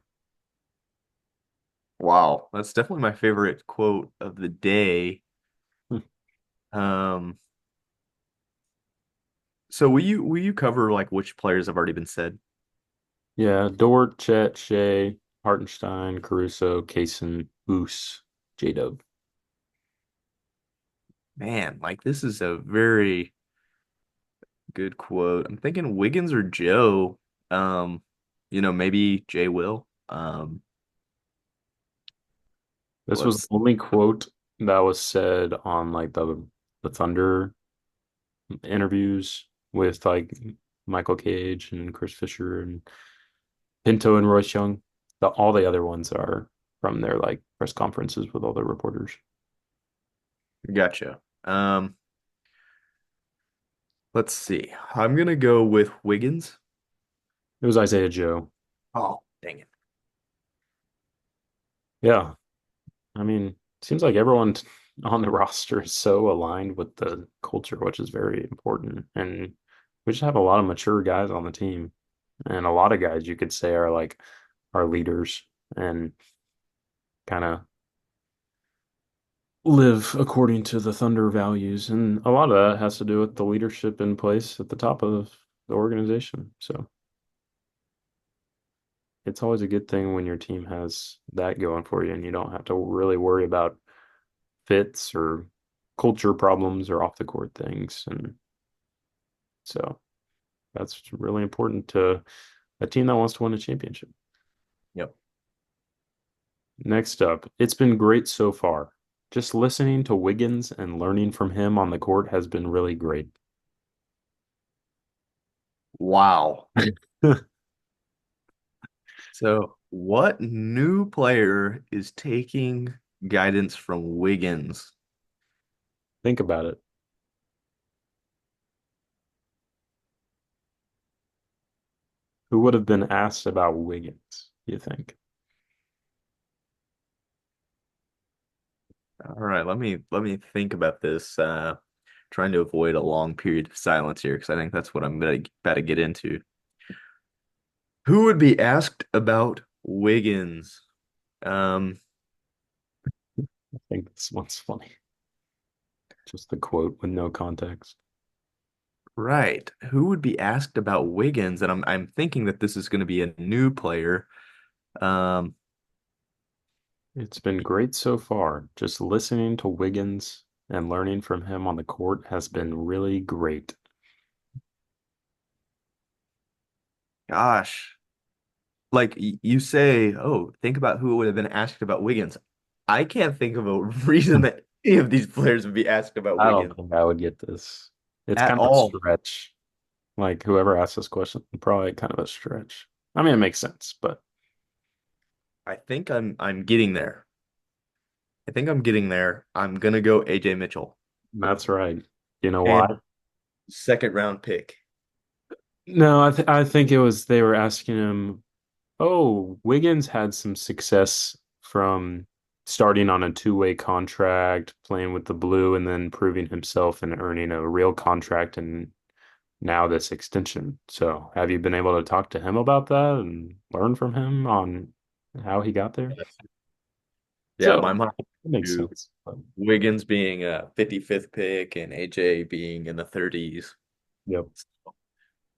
Wow, that's definitely my favorite quote of the day. Um, so will you cover like which players have already been said? Yeah, Dort, Chet, Shea, Hartenstein, Caruso, Kaysen, Oos, J-Dub. Man, like this is a very good quote. I'm thinking Wiggins or Joe. Um, maybe Jay will. This was the Let's only quote that was said on like the Thunder interviews with like Michael Cage and Chris Fisher and Pinto and Royce Young. All the other ones are from their like press conferences with all the reporters. gotcha. Let's see. I'm gonna go with Wiggins. It was Isaiah Joe. Oh, dang it. Yeah, I mean, seems like everyone on the roster is so aligned with the culture, which is very important. And we just have a lot of mature guys on the team, and a lot of guys you could say are like our leaders and kind of live according to the Thunder values. And a lot of that has to do with the leadership in place at the top of the organization. So it's always a good thing when your team has that going for you and you don't have to really worry about fits or culture problems or off the court things. And so that's really important to a team that wants to win a championship. Yep. Next up, it's been great so far. Just listening to Wiggins and learning from him on the court has been really great. Wow. So, what new player is taking guidance from Wiggins? Think about it. Who would have been asked about Wiggins, you think? All right, let me think about this. Trying to avoid a long period of silence here because I think that's what I'm about to get into. Who would be asked about Wiggins? Um, I think this one's funny. Just the quote with no context. right. Who would be asked about Wiggins? And I'm thinking that this is going to be a new player. Um, It's been great so far. Just listening to Wiggins and learning from him on the court has been really great. gosh, like you say, oh, think about who would have been asked about Wiggins. I can't think of a reason that any of these players would be asked about I don't Wiggins think I would get this. It's at kind of a all. stretch. Like whoever asked this question, probably kind of a stretch. I mean, it makes sense, but I think I'm getting there. I think I'm getting there. I'm gonna go AJ Mitchell that's right. You know why? and second round pick. No, I think it was they were asking him, "Oh, Wiggins had some success from starting on a two-way contract, playing with the Blue, and then proving himself and earning a real contract, and now this extension. So, have you been able to talk to him about that and learn from him on how he got there?" Yeah, So, my mind it makes to sense. But, Wiggins being a 55th pick and AJ being in the 30s, yep,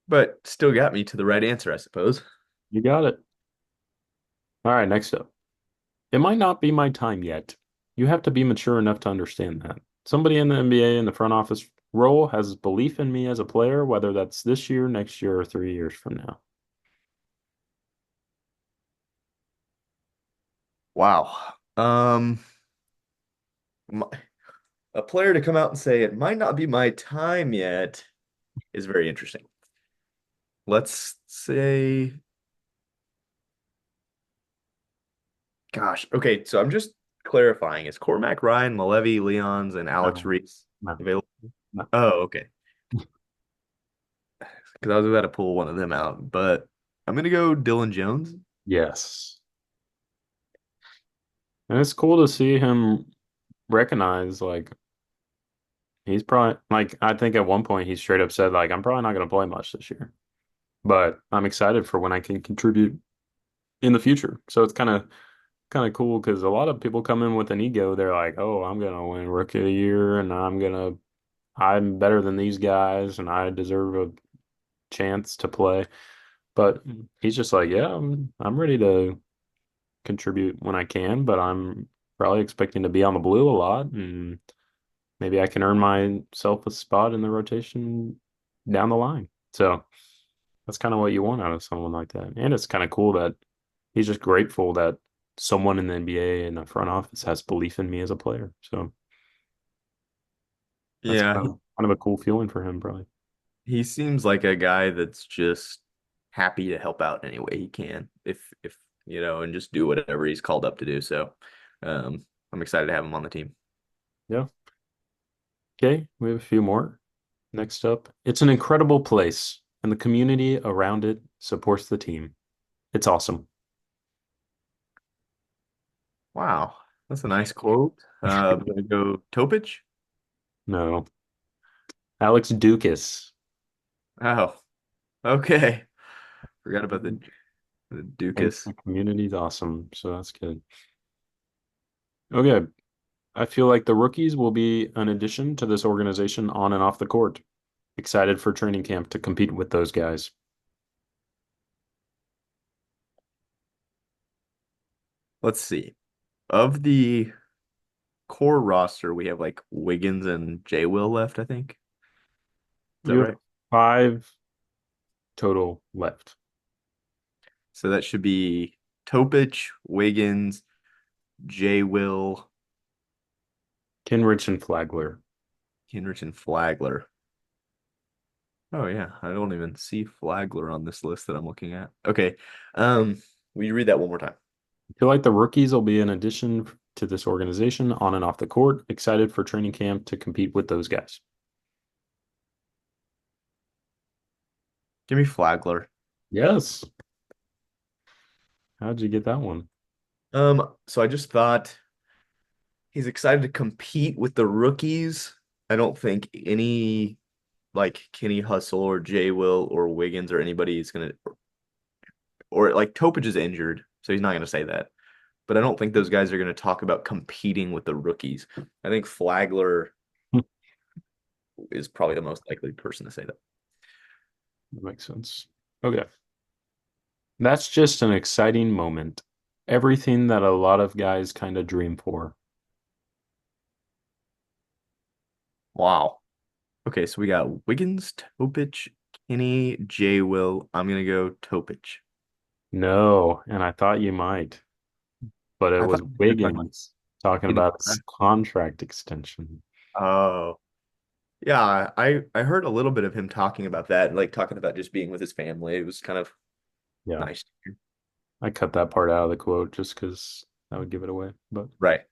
but still got me to the right answer, I suppose. you got it. All right, next up. It might not be my time yet. You have to be mature enough to understand that. Somebody in the NBA in the front office role has belief in me as a player, whether that's this year, next year, or 3 years from now. Wow. My, a player to come out and say it might not be my time yet is very interesting. Let's say, gosh, okay, so I'm just clarifying. Is Cormac Ryan, Malevi Leons, and Alex No, Reese no, available? no. Oh, okay. Because I was about to pull one of them out, but I'm gonna go Dylan Jones. Yes. And it's cool to see him recognize like he's probably like I think at one point he straight up said like I'm probably not going to play much this year, but I'm excited for when I can contribute in the future. So it's kind of cool because a lot of people come in with an ego. They're like, "Oh, I'm going to win Rookie of the Year and I'm better than these guys and I deserve a chance to play." But he's just like, "Yeah, I'm ready to contribute when I can, but I'm probably expecting to be on the blue a lot and maybe I can earn myself a spot in the rotation down the line." So that's kind of what you want out of someone like that. And it's kind of cool that he's just grateful that someone in the NBA in the front office has belief in me as a player. So that's Yeah, kind of a cool feeling for him, probably. he seems like a guy that's just happy to help out any way he can, if and just do whatever he's called up to do. So, I'm excited to have him on the team. Yeah. Okay, we have a few more. Next up, it's an incredible place, and the community around it supports the team. It's awesome. Wow, that's a nice quote. I'm gonna go Topich. No, Alex Dukas. Oh, okay. Forgot about the Thinks Dukas. the community's awesome, so that's good. Okay, I feel like the rookies will be an addition to this organization on and off the court. Excited for training camp to compete with those guys. Let's see. Of the core roster, we have like Wiggins and J Will left, I think. Is that You have right? 5 total left. So that should be Topich, Wiggins, J Will, Kinrich and Flagler. Hinrich, and Flagler. Oh yeah, I don't even see Flagler on this list that I'm looking at. Okay. Will you read that one more time? I feel like the rookies will be an addition to this organization on and off the court. Excited for training camp to compete with those guys. Give me Flagler. Yes. How'd you get that one? So I just thought he's excited to compete with the rookies. I don't think any like Kenny Hustle or Jay Will or Wiggins or anybody is gonna or like Topich is injured, so he's not gonna say that. But I don't think those guys are gonna talk about competing with the rookies. I think Flagler That is probably the most likely person to say that. makes sense. Okay. That's just an exciting moment. Everything that a lot of guys kind of dream for. Wow. Okay, so we got Wiggins, Topich, Kenny, Jay Will. I'm gonna go Topich. No, and I thought you might, but it I was thought you were talking about Wiggins talking in the about his contract. contract extension. Oh. Yeah, I heard a little bit of him talking about that, like talking about just being with his family. It was kind of Yeah, nice to hear. I cut that part out of the quote just because that would give it away. But Right.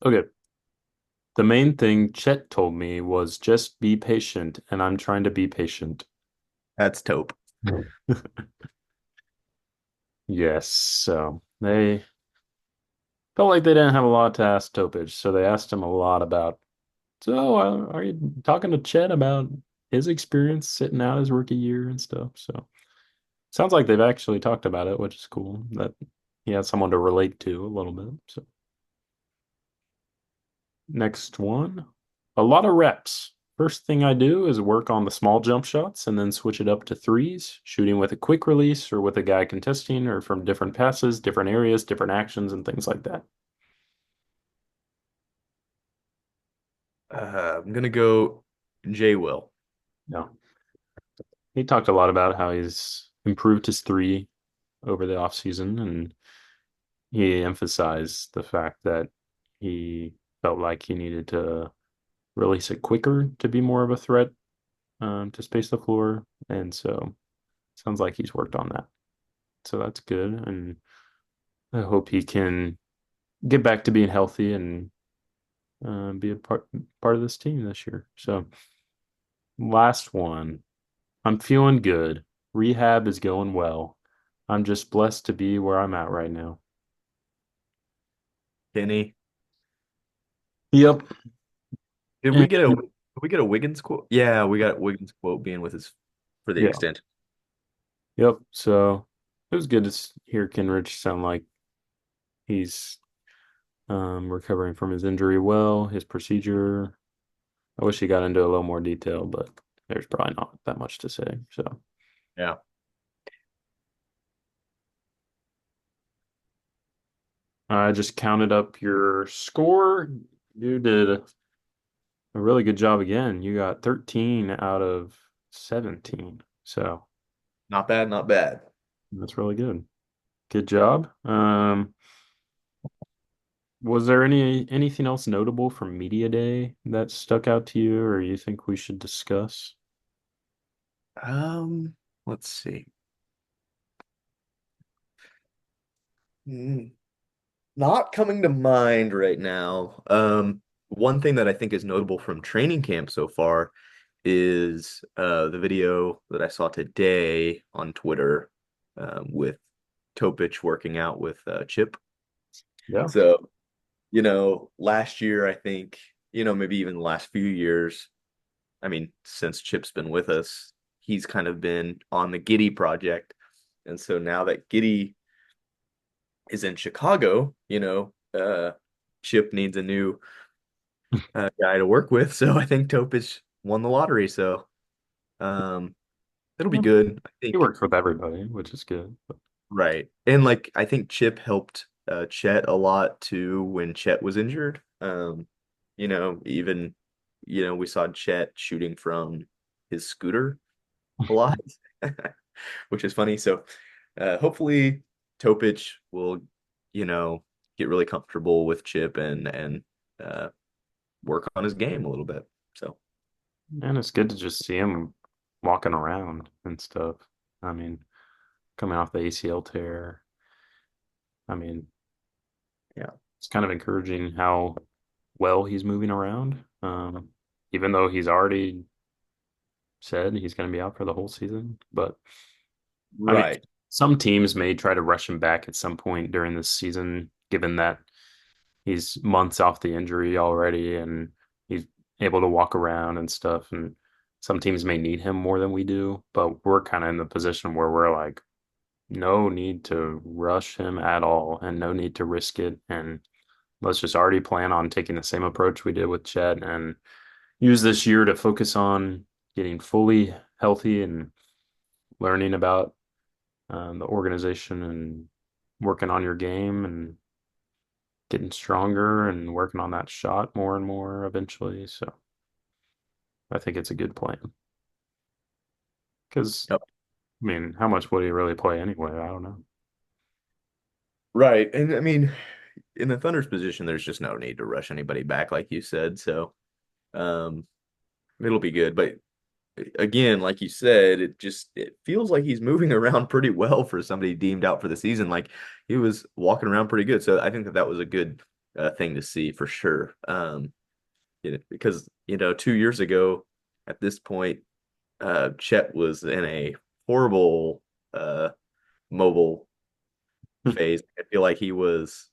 okay. The main thing Chet told me was just be patient, and I'm trying to be patient. That's Taupe. Yes, so they felt like they didn't have a lot to ask Topage, so they asked him a lot about, so are you talking to Chet about his experience sitting out his rookie year and stuff? So sounds like they've actually talked about it, which is cool that he has someone to relate to a little bit. So next one, a lot of reps First thing I do is work on the small jump shots and then switch it up to threes, shooting with a quick release or with a guy contesting or from different passes, different areas, different actions, and things like that. I'm gonna go J Will. No. He talked a lot about how he's improved his three over the offseason, and he emphasized the fact that he felt like he needed to release it quicker to be more of a threat to space the floor. And so sounds like he's worked on that. So that's good. And I hope he can get back to being healthy and be a part of this team this year. So last one. I'm feeling good. Rehab is going well. I'm just blessed to be where I'm at right now. Kenny. Yep. Did And we get a Wiggins quote? Yeah, we got Wiggins quote being with his for the yeah. extension. Yep. So it was good to hear Kenrich sound like he's recovering from his injury well, his procedure. I wish he got into a little more detail, but there's probably not that much to say. So Yeah. I just counted up your score. You did a really good job again. You got 13 out of 17. So Not bad, not bad. that's really good. Good job. Was there anything else notable from Media Day that stuck out to you or you think we should discuss? Let's see. Hmm, Not coming to mind right now. One thing that I think is notable from training camp so far is the video that I saw today on Twitter with Topich working out with Chip. Yeah. So, last year, I think, maybe even the last few years, I mean, since Chip's been with us, he's kind of been on the Giddy project. And so now that Giddy is in Chicago, Chip needs a new guy to work with. So I think Topich won the lottery. So um, it'll be Yeah. good. I He think, works with everybody, which is good. right. And like, I think Chip helped Chet a lot too when Chet was injured. Even, we saw Chet shooting from his scooter a lot, which is funny. So hopefully Topich will, you know, get really comfortable with Chip and uh, work on his game a little bit. So And it's good to just see him walking around and stuff. I mean, coming off the ACL tear. I mean, yeah, it's kind of encouraging how well he's moving around. Even though he's already said he's going to be out for the whole season. But I mean, right, some teams may try to rush him back at some point during this season, given that he's months off the injury already and he's able to walk around and stuff. And some teams may need him more than we do, but we're kind of in the position where we're like, no need to rush him at all and no need to risk it. And let's just already plan on taking the same approach we did with Chet and use this year to focus on getting fully healthy and learning about the organization and working on your game and getting stronger and working on that shot more and more eventually. So I think it's a good plan. Because, yep, I mean, how much would he really play anyway? I don't know. right. And I mean, in the Thunder's position, there's just no need to rush anybody back, like you said. So um, it'll be good. But again, like you said, it feels like he's moving around pretty well for somebody deemed out for the season. Like he was walking around pretty good. So I think that was a good thing to see for sure. Because 2 years ago at this point, Chet was in a horrible mobile phase. I feel like he was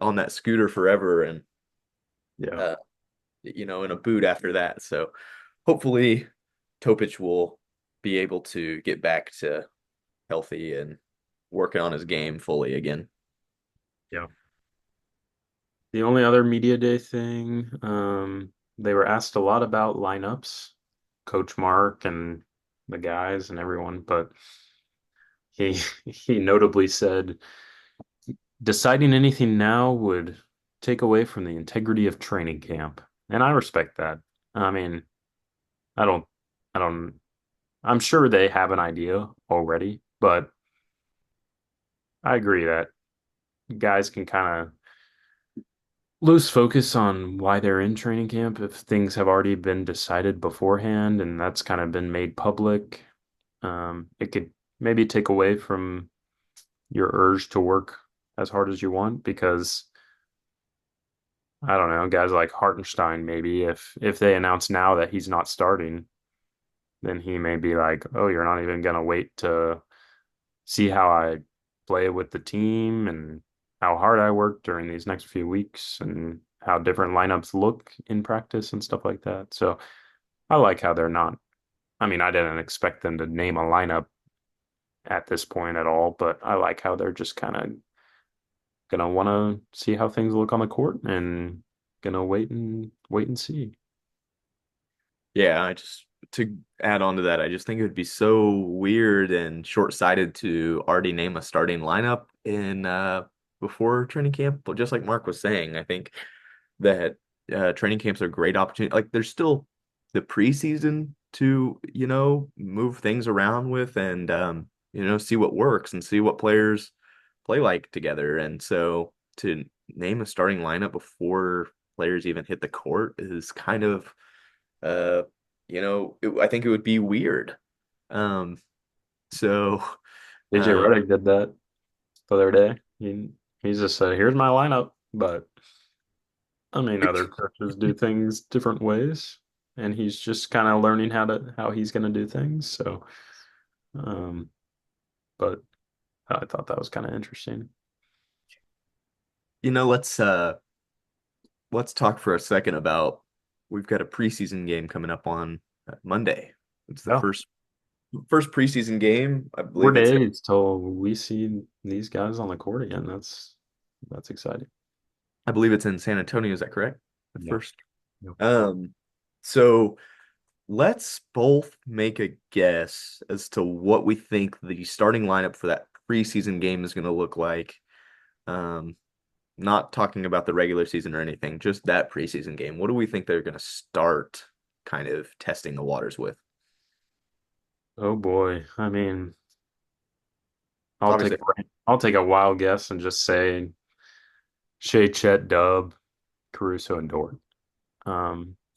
on that scooter forever and Yeah. uh, in a boot after that. So hopefully Topic will be able to get back to healthy and working on his game fully again. Yeah. The only other media day thing, they were asked a lot about lineups, Coach Mark and the guys and everyone, but he he notably said deciding anything now would take away from the integrity of training camp. And I respect that. I mean, I don't I don't I'm sure they have an idea already, but I agree that guys can kind of lose focus on why they're in training camp if things have already been decided beforehand and that's kind of been made public. It could maybe take away from your urge to work as hard as you want because I don't know, guys like Hartenstein maybe if they announce now that he's not starting, then he may be like, "Oh, you're not even gonna wait to see how I play with the team and how hard I work during these next few weeks and how different lineups look in practice and stuff like that." So I like how they're not. I mean, I didn't expect them to name a lineup at this point at all, but I like how they're just kind of gonna want to see how things look on the court and gonna wait and see. Yeah, I just to add on to that, I just think it would be so weird and short-sighted to already name a starting lineup in before training camp. But just like Mark was saying, I think that training camps are a great opportunity. Like there's still the preseason to, move things around with and see what works and see what players play like together. And so to name a starting lineup before players even hit the court is kind of uh, I think it would be weird. Um, so, DJ um, Redick did that the other day. He's just said, "Here's my lineup," but I mean, other coaches do things different ways, and he's just kind of learning how he's going to do things. So, um, but I thought that was kind of interesting. let's talk for a second about we've got a preseason game coming up on Monday. It's the Oh, first preseason game. I 4 days till we see these guys on the court again. That's exciting. I believe it's in San Antonio. Is that correct? The Yeah. first. Yep. So let's both make a guess as to what we think the starting lineup for that preseason game is going to look like. Um, Not talking about the regular season or anything, just that preseason game. What do we think they're going to start kind of testing the waters with? Oh boy. I mean, I'll take Obviously, a, I'll take a wild guess and just say Shea, Chet, Dub, Caruso, and Dort.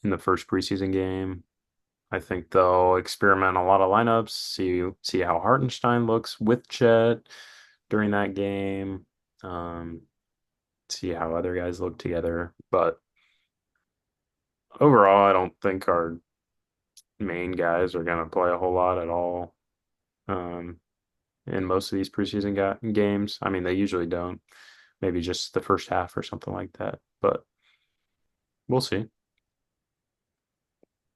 In the first preseason game. I think they'll experiment a lot of lineups, see how Hartenstein looks with Chet during that game, um, see how other guys look together. But overall, I don't think our main guys are going to play a whole lot at all um, in most of these preseason games. I mean, they usually don't. Maybe just the first half or something like that. But we'll see.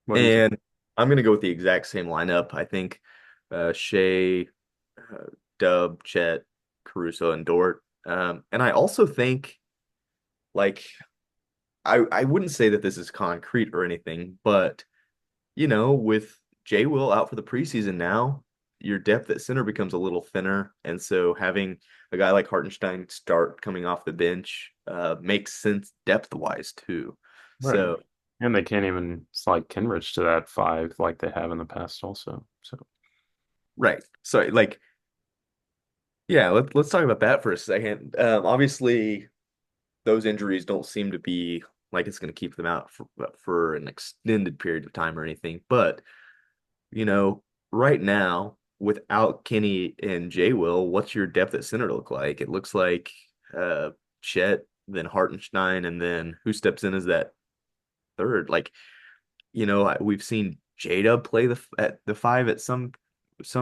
What do you think? and I'm going to go with the exact same lineup. I think Shea, Dub, Chet, Caruso, and Dort. And I also think, like, I wouldn't say that this is concrete or anything, but with Jay Will out for the preseason now, your depth at center becomes a little thinner. And so having a guy like Hartenstein start coming off the bench makes sense depth wise too. Right. So, And they can't even slide Kenrich to that five like they have in the past also. So right. So, like, yeah, let's talk about that for a second. Obviously, those injuries don't seem to be like it's going to keep them out for an extended period of time or anything. But you know, right now, without Kenny and Jay Will, what's your depth at center look like? It looks like Chet, then Hartenstein, and then who steps in as that third? Like, we've seen Jada play at the five at some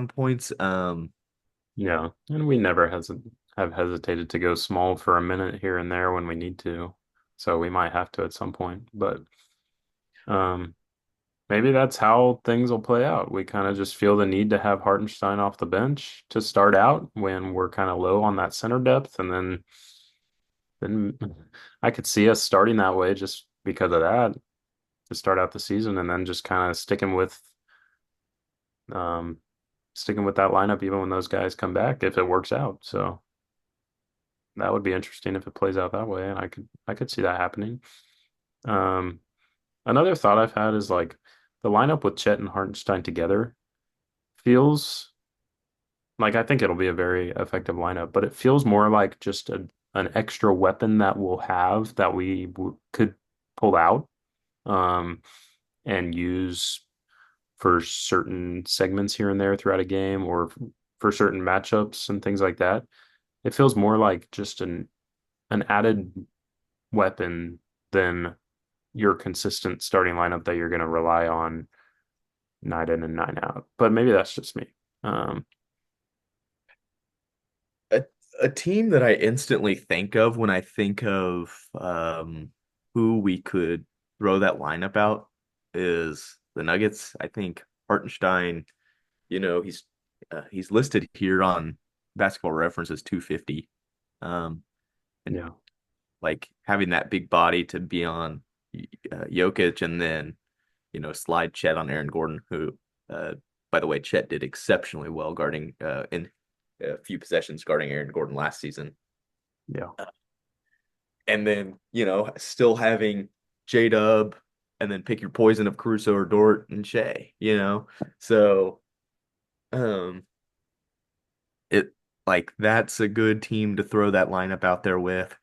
points. yeah, and we never have hesitated to go small for a minute here and there when we need to. So we might have to at some point, but um maybe that's how things will play out. We kind of just feel the need to have Hartenstein off the bench to start out when we're kind of low on that center depth, and then I could see us starting that way just because of that. to start out the season, and then just kind of um, sticking with that lineup even when those guys come back if it works out. So that would be interesting if it plays out that way, and I could see that happening. Um, Another thought I've had is like the lineup with Chet and Hartenstein together feels like I think it'll be a very effective lineup, but it feels more like just an extra weapon that we'll have that we w could pull out um, and use for certain segments here and there throughout a game or for certain matchups and things like that. It feels more like just an added weapon than your consistent starting lineup that you're going to rely on night in and night out. But maybe that's just me. Um, A, a team that I instantly think of when I think of who we could throw that lineup out is the Nuggets. I think Hartenstein, he's listed here on Basketball Reference as 250. Um, and yeah. like having that big body to be on Jokic and then slide Chet on Aaron Gordon, who, by the way, Chet did exceptionally well guarding in a few possessions guarding Aaron Gordon last season. Yeah. And then, still having J Dub and then pick your poison of Caruso or Dort and Shea. So um it like that's a good team to throw that lineup out there with.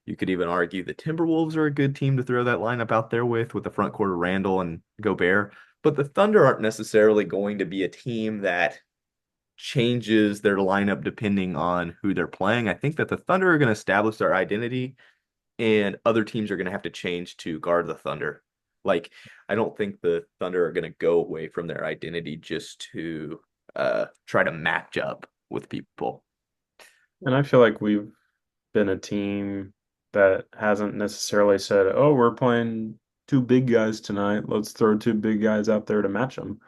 You could even argue the Timberwolves are a good team to throw that lineup out there with the front court of Randall and Gobert. But the Thunder aren't necessarily going to be a team that changes their lineup depending on who they're playing. I think that the Thunder are going to establish their identity and other teams are going to have to change to guard the Thunder. Like, I don't think the Thunder are going to go away from their identity just to try to match up with people. And I feel like we've been a team that hasn't necessarily said, "Oh, we're playing two big guys tonight. Let's throw two big guys out there to match them."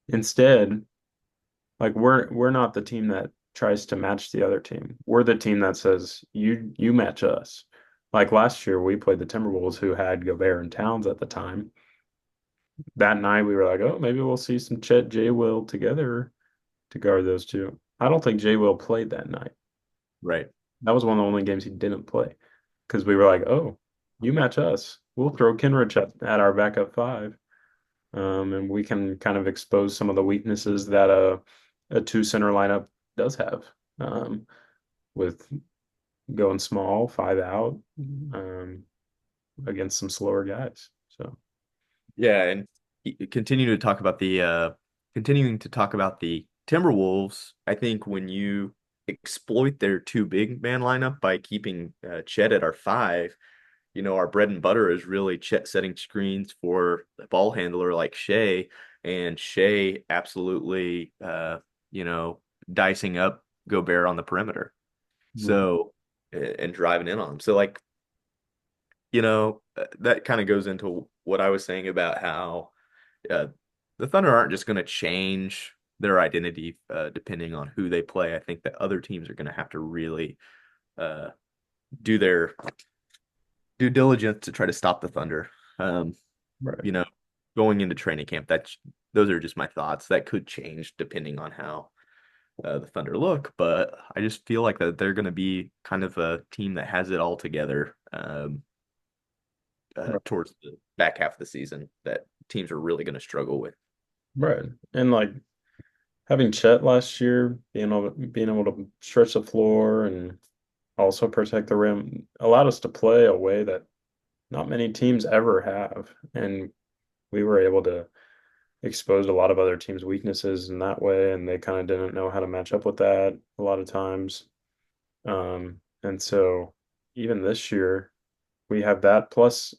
Instead, like we're not the team that tries to match the other team. We're the team that says, "You match us." Like last year, we played the Timberwolves, who had Gobert and Towns at the time. That night, we were like, "Oh, maybe we'll see some Chet J Will together to guard those two." I don't think J Will played that night. Right. That was one of the only games he didn't play because we were like, "Oh, you match us. We'll throw Kenrich at our backup five, and we can kind of expose some of the weaknesses that a two center lineup does have, with going small, five out, um, against some slower guys." So, Yeah, and continuing to talk about the Timberwolves, I think when you exploit their two big man lineup by keeping Chet at our five, our bread and butter is really Chet setting screens for the ball handler like and Shea absolutely you know, dicing up Gobert on the perimeter. right, So and driving in on him. So like, that kind of goes into what I was saying about how uh, the Thunder aren't just going to change their identity depending on who they play. I think that other teams are going to have to really uh, do their due diligence to try to stop the Thunder. Um, right, you know, going into training camp, those are just my thoughts. That could change depending on how the Thunder look, but I just feel like that they're going to be kind of a team that has it all together right, towards the back half of the season that teams are really going to struggle with. right. And like having Chet last year, being able to stretch the floor and also protect the rim allowed us to play a way that not many teams ever have. And we were able to expose a lot of other teams' weaknesses in that way, and they kind of didn't know how to match up with that a lot of times. And so even this year, we have that plus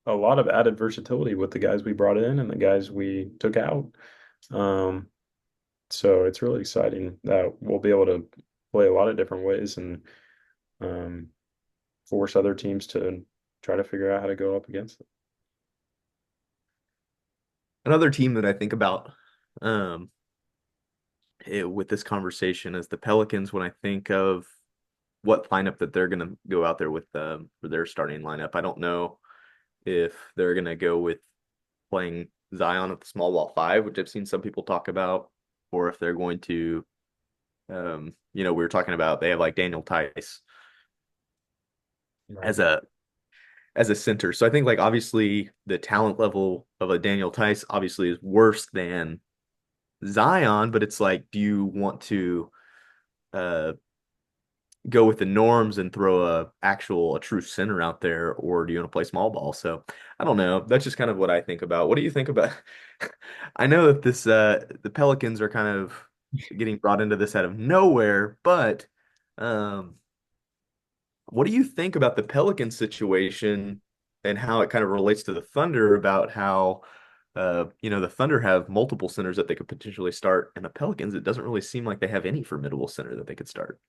a lot of added versatility with the guys we brought in and the guys we took out. Um, so it's really exciting that we'll be able to play a lot of different ways and um, force other teams to try to figure out how to go up against them. Another team that I think about um, with this conversation is the Pelicans when I think of what lineup that they're going to go out there with for their starting lineup. I don't know if they're gonna go with playing Zion at the small ball five, which I've seen some people talk about, or if they're going to, we were talking about they have like Daniel Tice Right. as a center. So I think like obviously the talent level of a Daniel Tice obviously is worse than Zion, but it's like, do you want to uh go with the norms and throw a true center out there, or do you want to play small ball? So I don't know. That's just kind of what I think about. What do you think about? I know that this the Pelicans are kind of getting brought into this out of nowhere, but um, what do you think about the Pelican situation and how it kind of relates to the Thunder about how the Thunder have multiple centers that they could potentially start, and the Pelicans, it doesn't really seem like they have any formidable center that they could start.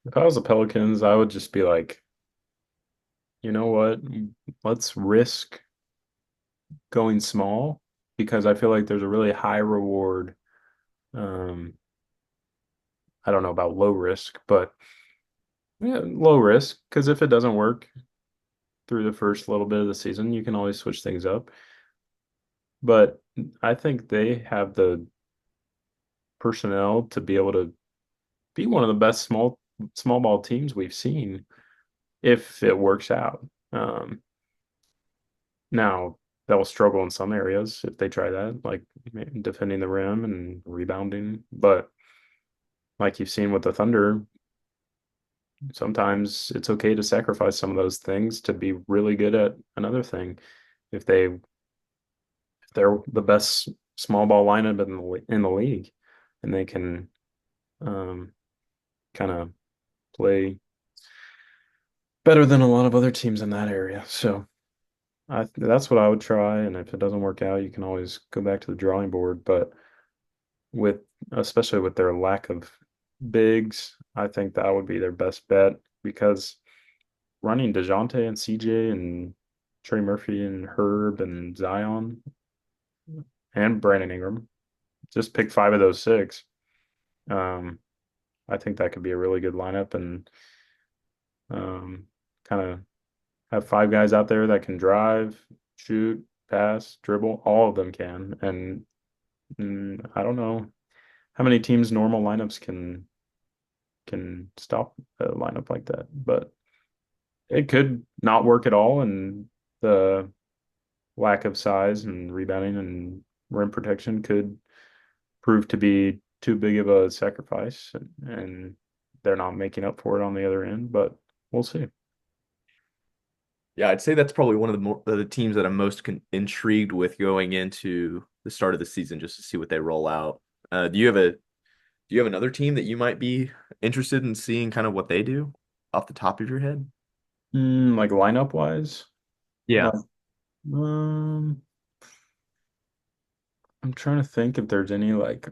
If I was the Pelicans, I would just be like, you know what? Let's risk going small because I feel like there's a really high reward. Um, I don't know about low risk, but yeah, low risk because if it doesn't work through the first little bit of the season, you can always switch things up. But I think they have the personnel to be able to be one of the best small ball teams we've seen if it works out. Um, Now they'll struggle in some areas if they try that, like defending the rim and rebounding. But like you've seen with the Thunder, sometimes it's okay to sacrifice some of those things to be really good at another thing. If they're the best small ball lineup in the league, and they can um, kind of play better than a lot of other teams in that area. So that's what I would try. And if it doesn't work out, you can always go back to the drawing board. But with especially with their lack of bigs, I think that would be their best bet because running DeJounte and CJ and Trey Murphy and Herb and Zion and Brandon Ingram, just pick five of those six. Um, I think that could be a really good lineup and kind of have five guys out there that can drive, shoot, pass, dribble. All of them can. And I don't know how many teams normal lineups can stop a lineup like that. But it could not work at all, and the lack of size and rebounding and rim protection could prove to be too big of a sacrifice, and they're not making up for it on the other end. But we'll see. Yeah, I'd say that's probably one of the teams that I'm most intrigued with going into the start of the season, just to see what they roll out. Do you have another team that you might be interested in seeing kind of what they do off the top of your head? Like lineup wise, Yeah. like um, I'm trying to think if there's any like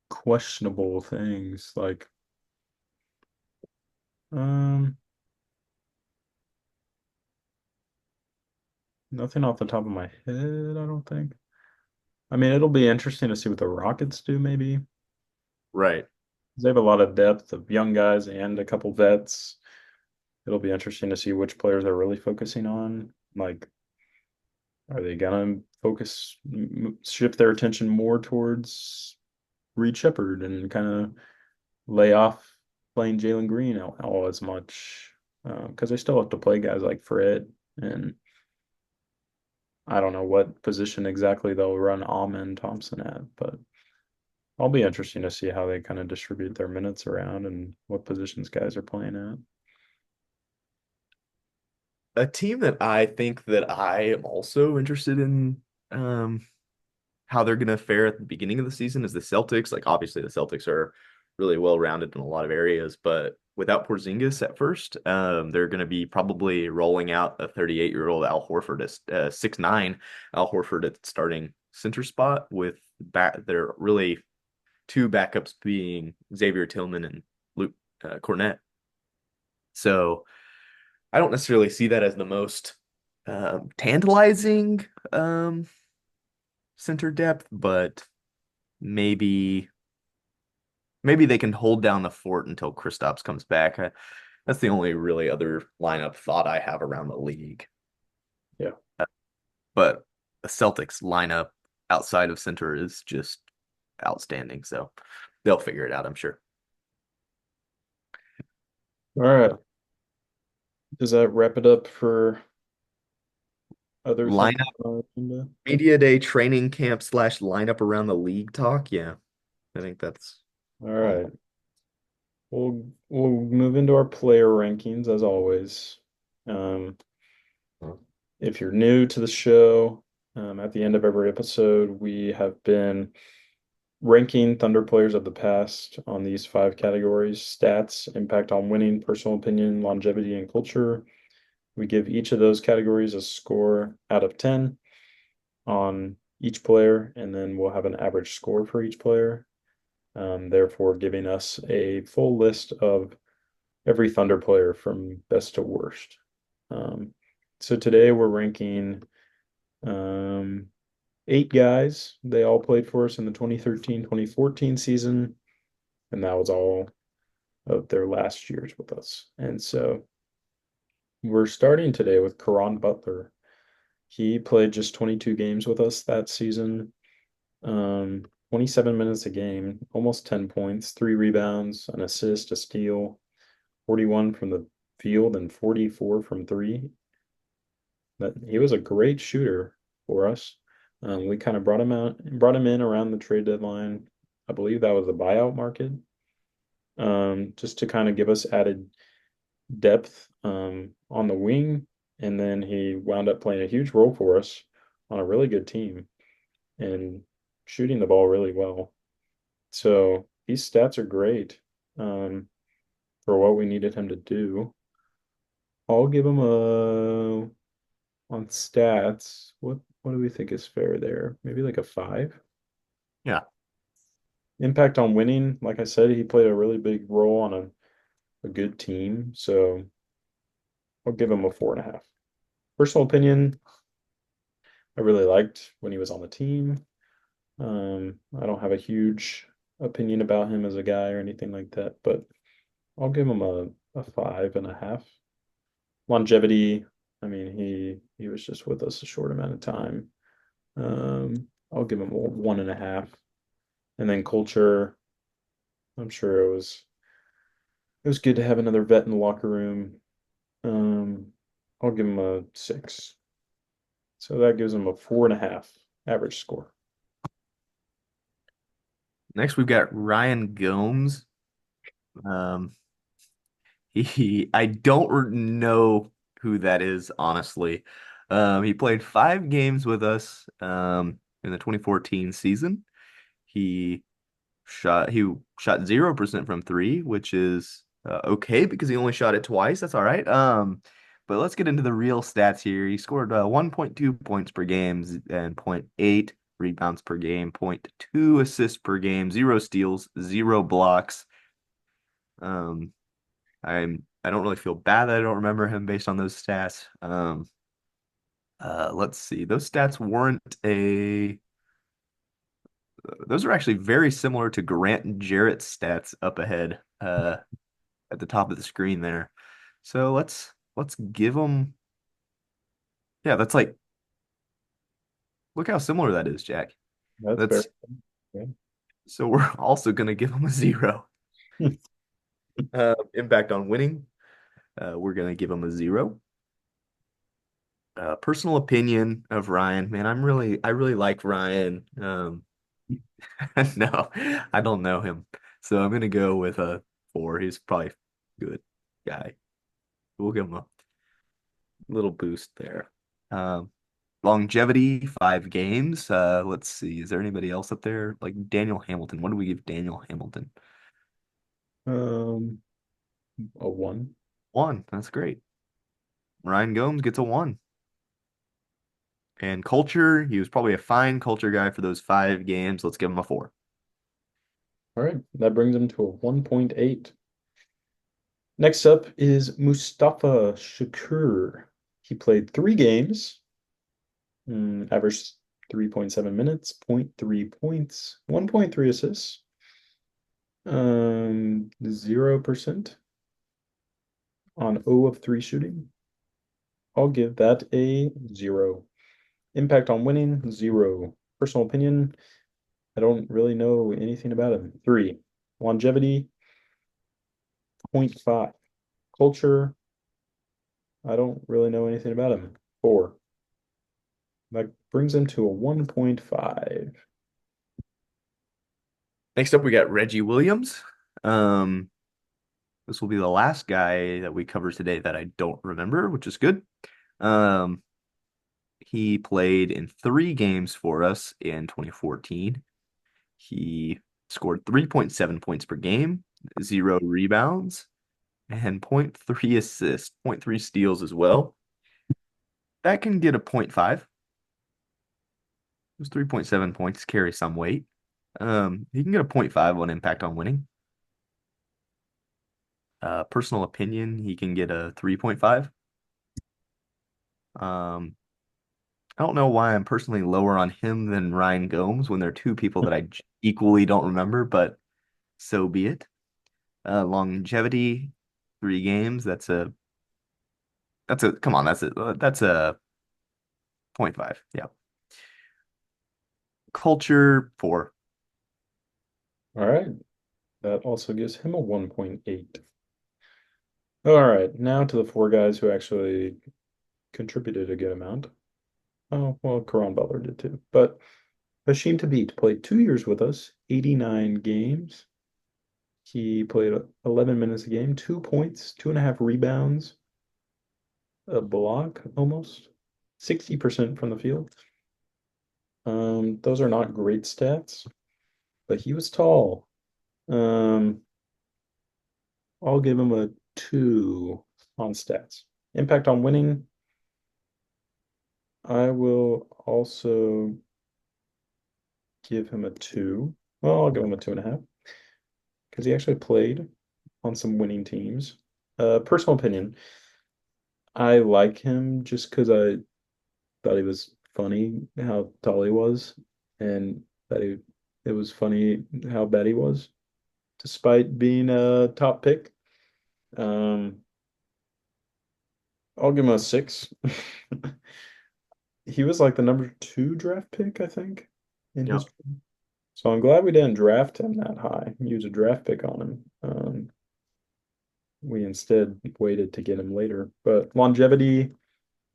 questionable things. Like um, nothing off the top of my head. I don't think. I mean, it'll be interesting to see what the Rockets do, maybe. Right. They have a lot of depth of young guys and a couple vets. It'll be interesting to see which players they're really focusing on. Like, are they gonna shift their attention more towards Reed Shepherd and kind of lay off playing Jalen Green all as much? Because they still have to play guys like Fred, and I don't know what position exactly they'll run Amen Thompson at, but I'll be interesting to see how they kind of distribute their minutes around and what positions guys are playing at. A team that I think that I am also interested in how they're going to fare at the beginning of the season is the Celtics. Like obviously the Celtics are really well rounded in a lot of areas, but without Porzingis at first, they're going to be probably rolling out a 38-year-old Al Horford as 6'9" Al Horford at starting center spot with their really two backups being Xavier Tillman and Luke Cornett. So I don't necessarily see that as the most tantalizing center depth, but maybe maybe they can hold down the fort until Kristaps comes back. That's the only really other lineup thought I have around the league. Yeah. But the Celtics lineup outside of center is just outstanding. So they'll figure it out, I'm sure. All right. Does that wrap it up for other things Lineup, on our agenda? media day, training camp slash lineup around the league talk. Yeah, I think that's All all. right. We'll move into our player rankings as always. Um, if you're new to the show, at the end of every episode, we have been ranking Thunder players of the past on these five categories: stats, impact on winning, personal opinion, longevity, and culture. We give each of those categories a score out of 10 on each player, and then we'll have an average score for each player, therefore giving us a full list of every Thunder player from best to worst. Um, so today we're ranking um, eight guys. They all played for us in the 2013-2014 season, and that was all of their last years with us. And so we're starting today with Caron Butler. He played just 22 games with us that season, 27 minutes a game, almost 10 points, three rebounds, an assist, a steal, 41 from the field, and 44 from three. But he was a great shooter for us. We kind of brought him in around the trade deadline. I believe that was the buyout market, just to kind of give us added depth on the wing. And then he wound up playing a huge role for us on a really good team and shooting the ball really well. So these stats are great for what we needed him to do. I'll give him a on stats. What do we think is fair there? Maybe like a five. Yeah. Impact on winning, like I said, he played a really big role on a good team. So I'll give him a 4.5. Personal opinion, I really liked when he was on the team. I don't have a huge opinion about him as a guy or anything like that, but I'll give him a 5.5. Longevity, I mean, he was just with us a short amount of time. I'll give him a 1.5. And then culture, I'm sure it was good to have another vet in the locker room. Um, I'll give him a 6. So that gives him a 4.5 average score. Next, we've got Ryan Gomes. Um, I don't know who that is, honestly. He played 5 games with us in the 2014 season. He he shot 0% from three, which is okay because he only shot it twice. That's all right. But let's get into the real stats here. He scored 1.2 points per game and zero point 0.8 rebounds per game, zero point 0.2 assists per game, zero steals, zero blocks. Um, I don't really feel bad that I don't remember him based on those stats. Let's see. Those are actually very similar to Grant and Jarrett's stats up ahead at the top of the screen there. So let's give them. Yeah, that's like look how similar that is, Jack. That's fair. That's Yeah. so we're also gonna give them a 0. Impact on winning, we're gonna give them a 0. Personal opinion of Ryan, man, I really like Ryan. No, I don't know him, so I'm gonna go with a 4. He's probably a good guy. We'll give him a little boost there. Um, Longevity, 5 games. Let's see. Is there anybody else up there? Like Daniel Hamilton. What do we give Daniel Hamilton? Um, a 1. 1. That's great. Ryan Gomes gets a 1. And culture, he was probably a fine culture guy for those 5 games. Let's give him a 4. All right, that brings him to a 1.8. Next up is Mustafa Shakur. He played 3 games, averaged 3.7 minutes, zero point 0.3 points, 1.3 assists, 0% on 0 of 3 shooting. I'll give that a 0. Impact on winning, 0. Personal opinion, I don't really know anything about him. 3. Longevity, zero point 0.5. Culture, I don't really know anything about him. 4. That brings him to a 1.5. Next up, we got Reggie Williams. Um, this will be the last guy that we cover today that I don't remember, which is good. Um, he played in 3 games for us in 2014. He scored 3.7 points per game, 0 rebounds, and zero point 0.3 assists, zero point 0.3 steals as well. That can get a 0.5. Those 3.7 points carry some weight. He can get a 0.5 on impact on winning. Personal opinion, he can get a 3.5. Um, I don't know why I'm personally lower on him than Ryan Gomes when they're two people that equally don't remember, but so be it. Longevity, 3 games. That's a come on, that's a 0.5. Yeah. Culture, 4. All right. That also gives him a 1.8. All right. Now to the 4 guys who actually contributed a good amount. Oh, well, Karan Butler did too. But Hashim Thabit played 2 years with us, 89 games. He played 11 minutes a game, 2 points, 2.5 rebounds, a block almost, 60% from the field. Those are not great stats, but he was tall. Um, I'll give him a 2 on stats. Impact on winning, I will also give him a 2. Well, I'll give him a 2.5 because he actually played on some winning teams. Personal opinion, I like him just because I thought he was funny how tall he was, and that it was funny how bad he was, despite being a top pick. Um, I'll give him a 6. He was like the number 2 draft pick, I think, in Yep. history. So I'm glad we didn't draft him that high, use a draft pick on him. We instead waited to get him later. But longevity,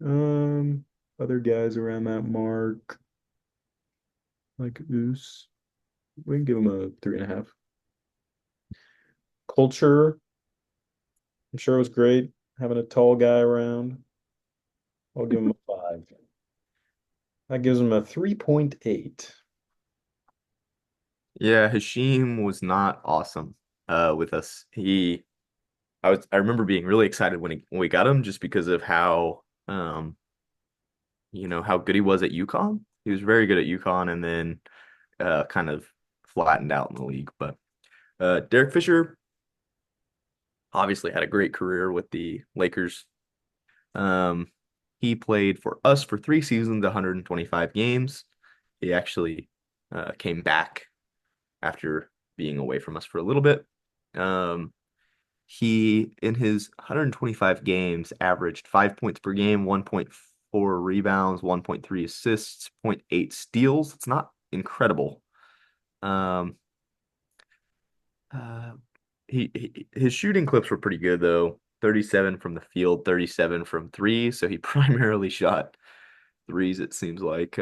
um, other guys around that mark, like Oos, we can give him a 3.5. Culture, I'm sure it was great having a tall guy around. I'll give him a 5. That gives him a 3.8. Yeah, Hashim was not awesome with us. I remember being really excited when we got him just because of how how good he was at UConn. He was very good at UConn and then kind of flattened out in the league. But Derek Fisher obviously had a great career with the Lakers. Um, he played for us for 3 seasons, 125 games. He actually came back after being away from us for a little bit. Um, he, in his 125 games, averaged 5 points per game, 1.4 rebounds, 1.3 assists, zero point 0.8 steals. It's not incredible. Um, uh, his shooting clips were pretty good though. 37 from the field, 37 from three. So he primarily shot threes, it seems like.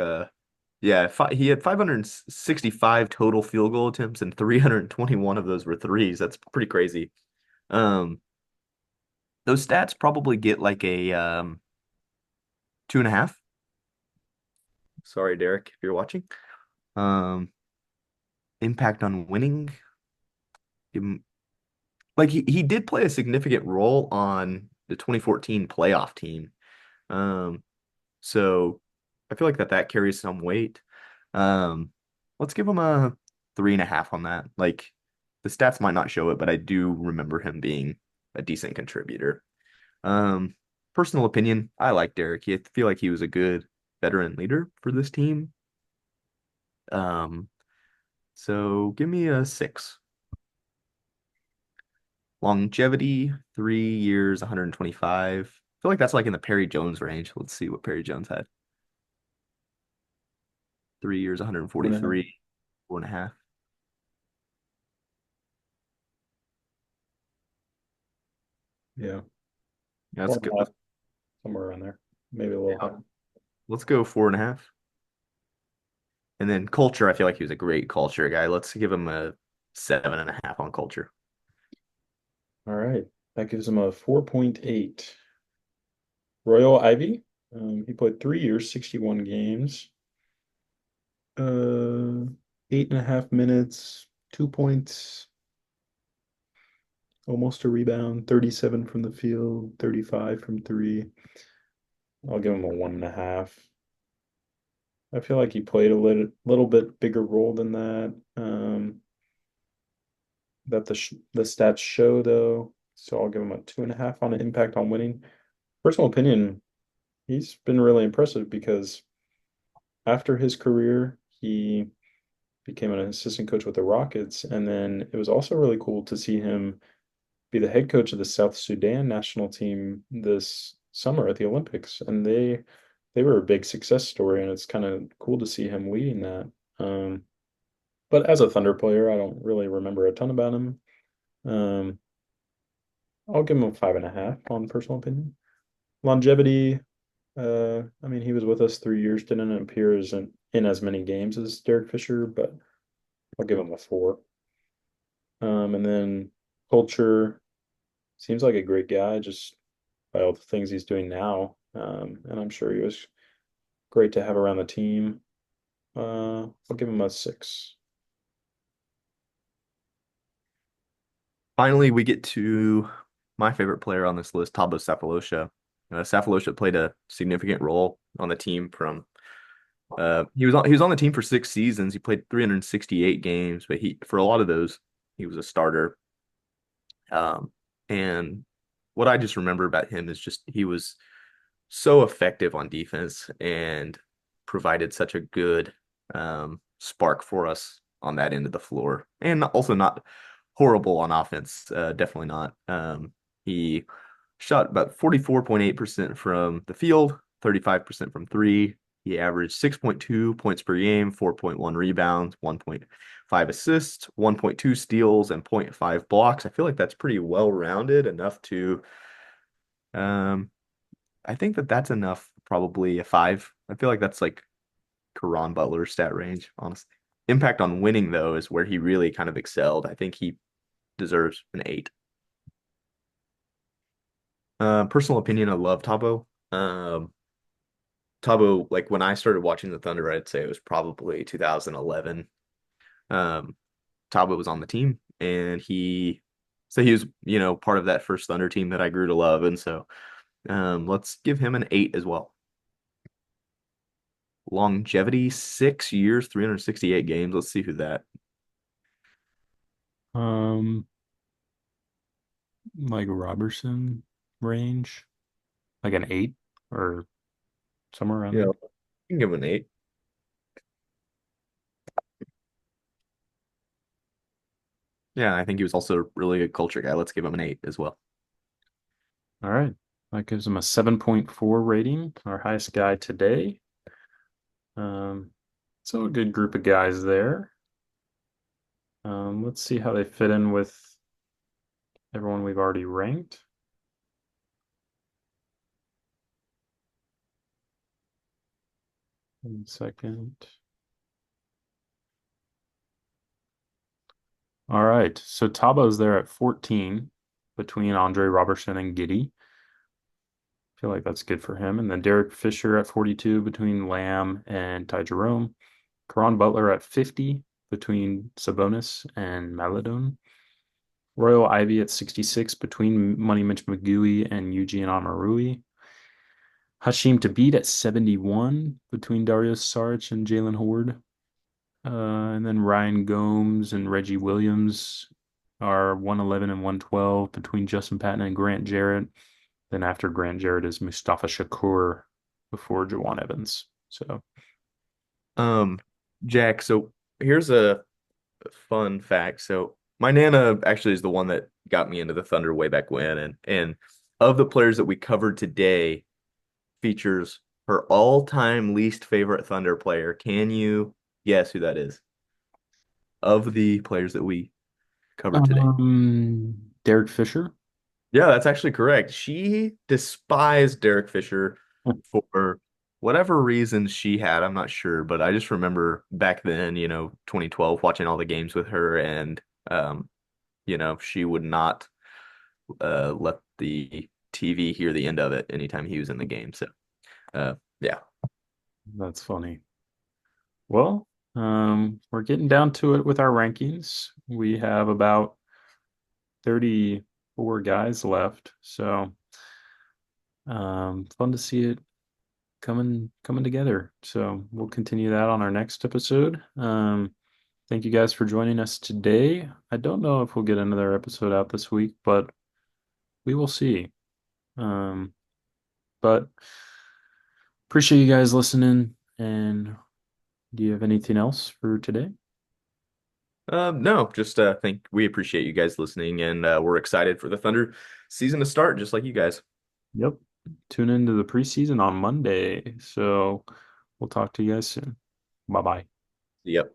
Yeah, he had 565 total field goal attempts, and 321 of those were threes. That's pretty crazy. Um, those stats probably get like a 2.5. Sorry, Derek, if you're watching. Um, impact on winning. Him, like he did play a significant role on the 2014 playoff team. Um, so I feel like that carries some weight. Um, let's give him a 3.5 on that. Like the stats might not show it, but I do remember him being a decent contributor. Um, Personal opinion, I like Derek. I feel like he was a good veteran leader for this team. Um, so give me a 6. Longevity, 3 years, 125. feel like that's like in the Perry Jones range. Let's see what Perry Jones had. 3 years, Four and a half. 143, 4.5. Yeah, Yeah, four that's and good. a half, somewhere around there. Maybe a little Yeah. higher. Let's go 4.5. And then culture, I feel like he was a great culture guy. Let's give him a 7.5 on culture. All right. That gives him a 4.8. Royal Ivy. He played 3 years, 61 games. Uh, 8.5 minutes, 2 points, almost a rebound, 37 from the field, 35 from three. I'll give him a 1.5. I feel like he played a little bit bigger role than that. That the stats show though. So I'll give him a 2.5 on an impact on winning. Personal opinion, he's been really impressive because after his career, he became an assistant coach with the Rockets, and then it was also really cool to see him be the head coach of the South Sudan national team this summer at the Olympics, and they were a big success story, and it's kind of cool to see him leading that. Um, but as a Thunder player, I don't really remember a ton about him. Um, I'll give him a 5.5 on personal opinion. Longevity, I mean, he was with us 3 years, didn't appear as in as many games as Derek Fisher, but I'll give him a 4. And then culture seems like a great guy, just by all the things he's doing now. And I'm sure he was great to have around the team. I'll give him a 6. Finally, we get to my favorite player on this list, Thabo Sefolosha. Sefolosha played a significant role on the team from he was on the team for 6 seasons. He played 368 games, but he for a lot of those he was a starter. And what I just remember about him is just he was so effective on defense and provided such a good spark for us on that end of the floor, and also not horrible on offense. Definitely not. He shot about 44.8% from the field, 35% from three. He averaged 6.2 points per game, 4.1 rebounds, 1.5 assists, 1.2 steals, and zero point 0.5 blocks. I feel like that's pretty well rounded enough to um, I think that that's enough, probably a 5. I feel like that's like Caron Butler stat range, honestly. Impact on winning, though, is where he really kind of excelled. I think he deserves an 8. Personal opinion, I love Tabo. Tabo, like when I started watching the Thunder, I'd say it was probably 2011. Um, Tabo was on the team, and he was, part of that first Thunder team that I grew to love. And so let's give him an 8 as well. Longevity, 6 years, 368 games. Let's see who that. Um, like Robertson range, like an 8 or somewhere around Yeah, there. you can give him an 8. Yeah, I think he was also a really good culture guy. Let's give him an 8 as well. All right. That gives him a 7.4 rating, our highest guy today. Um, so a good group of guys there. Let's see how they fit in with everyone we've already ranked. 1 second. All right. So Tabo's there at 14 between Andre Robertson and Giddy. I feel like that's good for him. And then Derek Fisher at 42 between Lamb and Ty Jerome. Caron Butler at 50 between Sabonis and Maladon. Royal Ivy at 66 between Money Mitch McGooey and Eugene Amarui. Hashim Thabit at 71 between Darius Saric and Jalen Horde. And then Ryan Gomes and Reggie Williams are 111 and 112 between Justin Patton and Grant Jarrett. Then after Grant Jarrett is Mustafa Shakur before Jawan Evans. So, Um, Jack, so here's a fun fact. So my Nana actually is the one that got me into the Thunder way back when, and of the players that we covered today features her all-time least favorite Thunder player. Can you guess who that is? Of the players that we covered today. Derek Fisher. Yeah, that's actually correct. She despised Derek Fisher for whatever reasons she had. I'm not sure, but I just remember back then, 2012, watching all the games with her, and she would not let the TV hear the end of it anytime he was in the game. So, yeah. That's funny. Well, we're getting down to it with our rankings. We have about 34 guys left, so fun to see it coming together. So we'll continue that on our next episode. Thank you guys for joining us today. I don't know if we'll get another episode out this week, but we will see. Um, but appreciate you guys listening. And do you have anything else for today? No, just think we appreciate you guys listening, and we're excited for the Thunder season to start, just like you guys. Yep. Tune into the preseason on Monday. So we'll talk to you guys soon. Bye bye. Yep.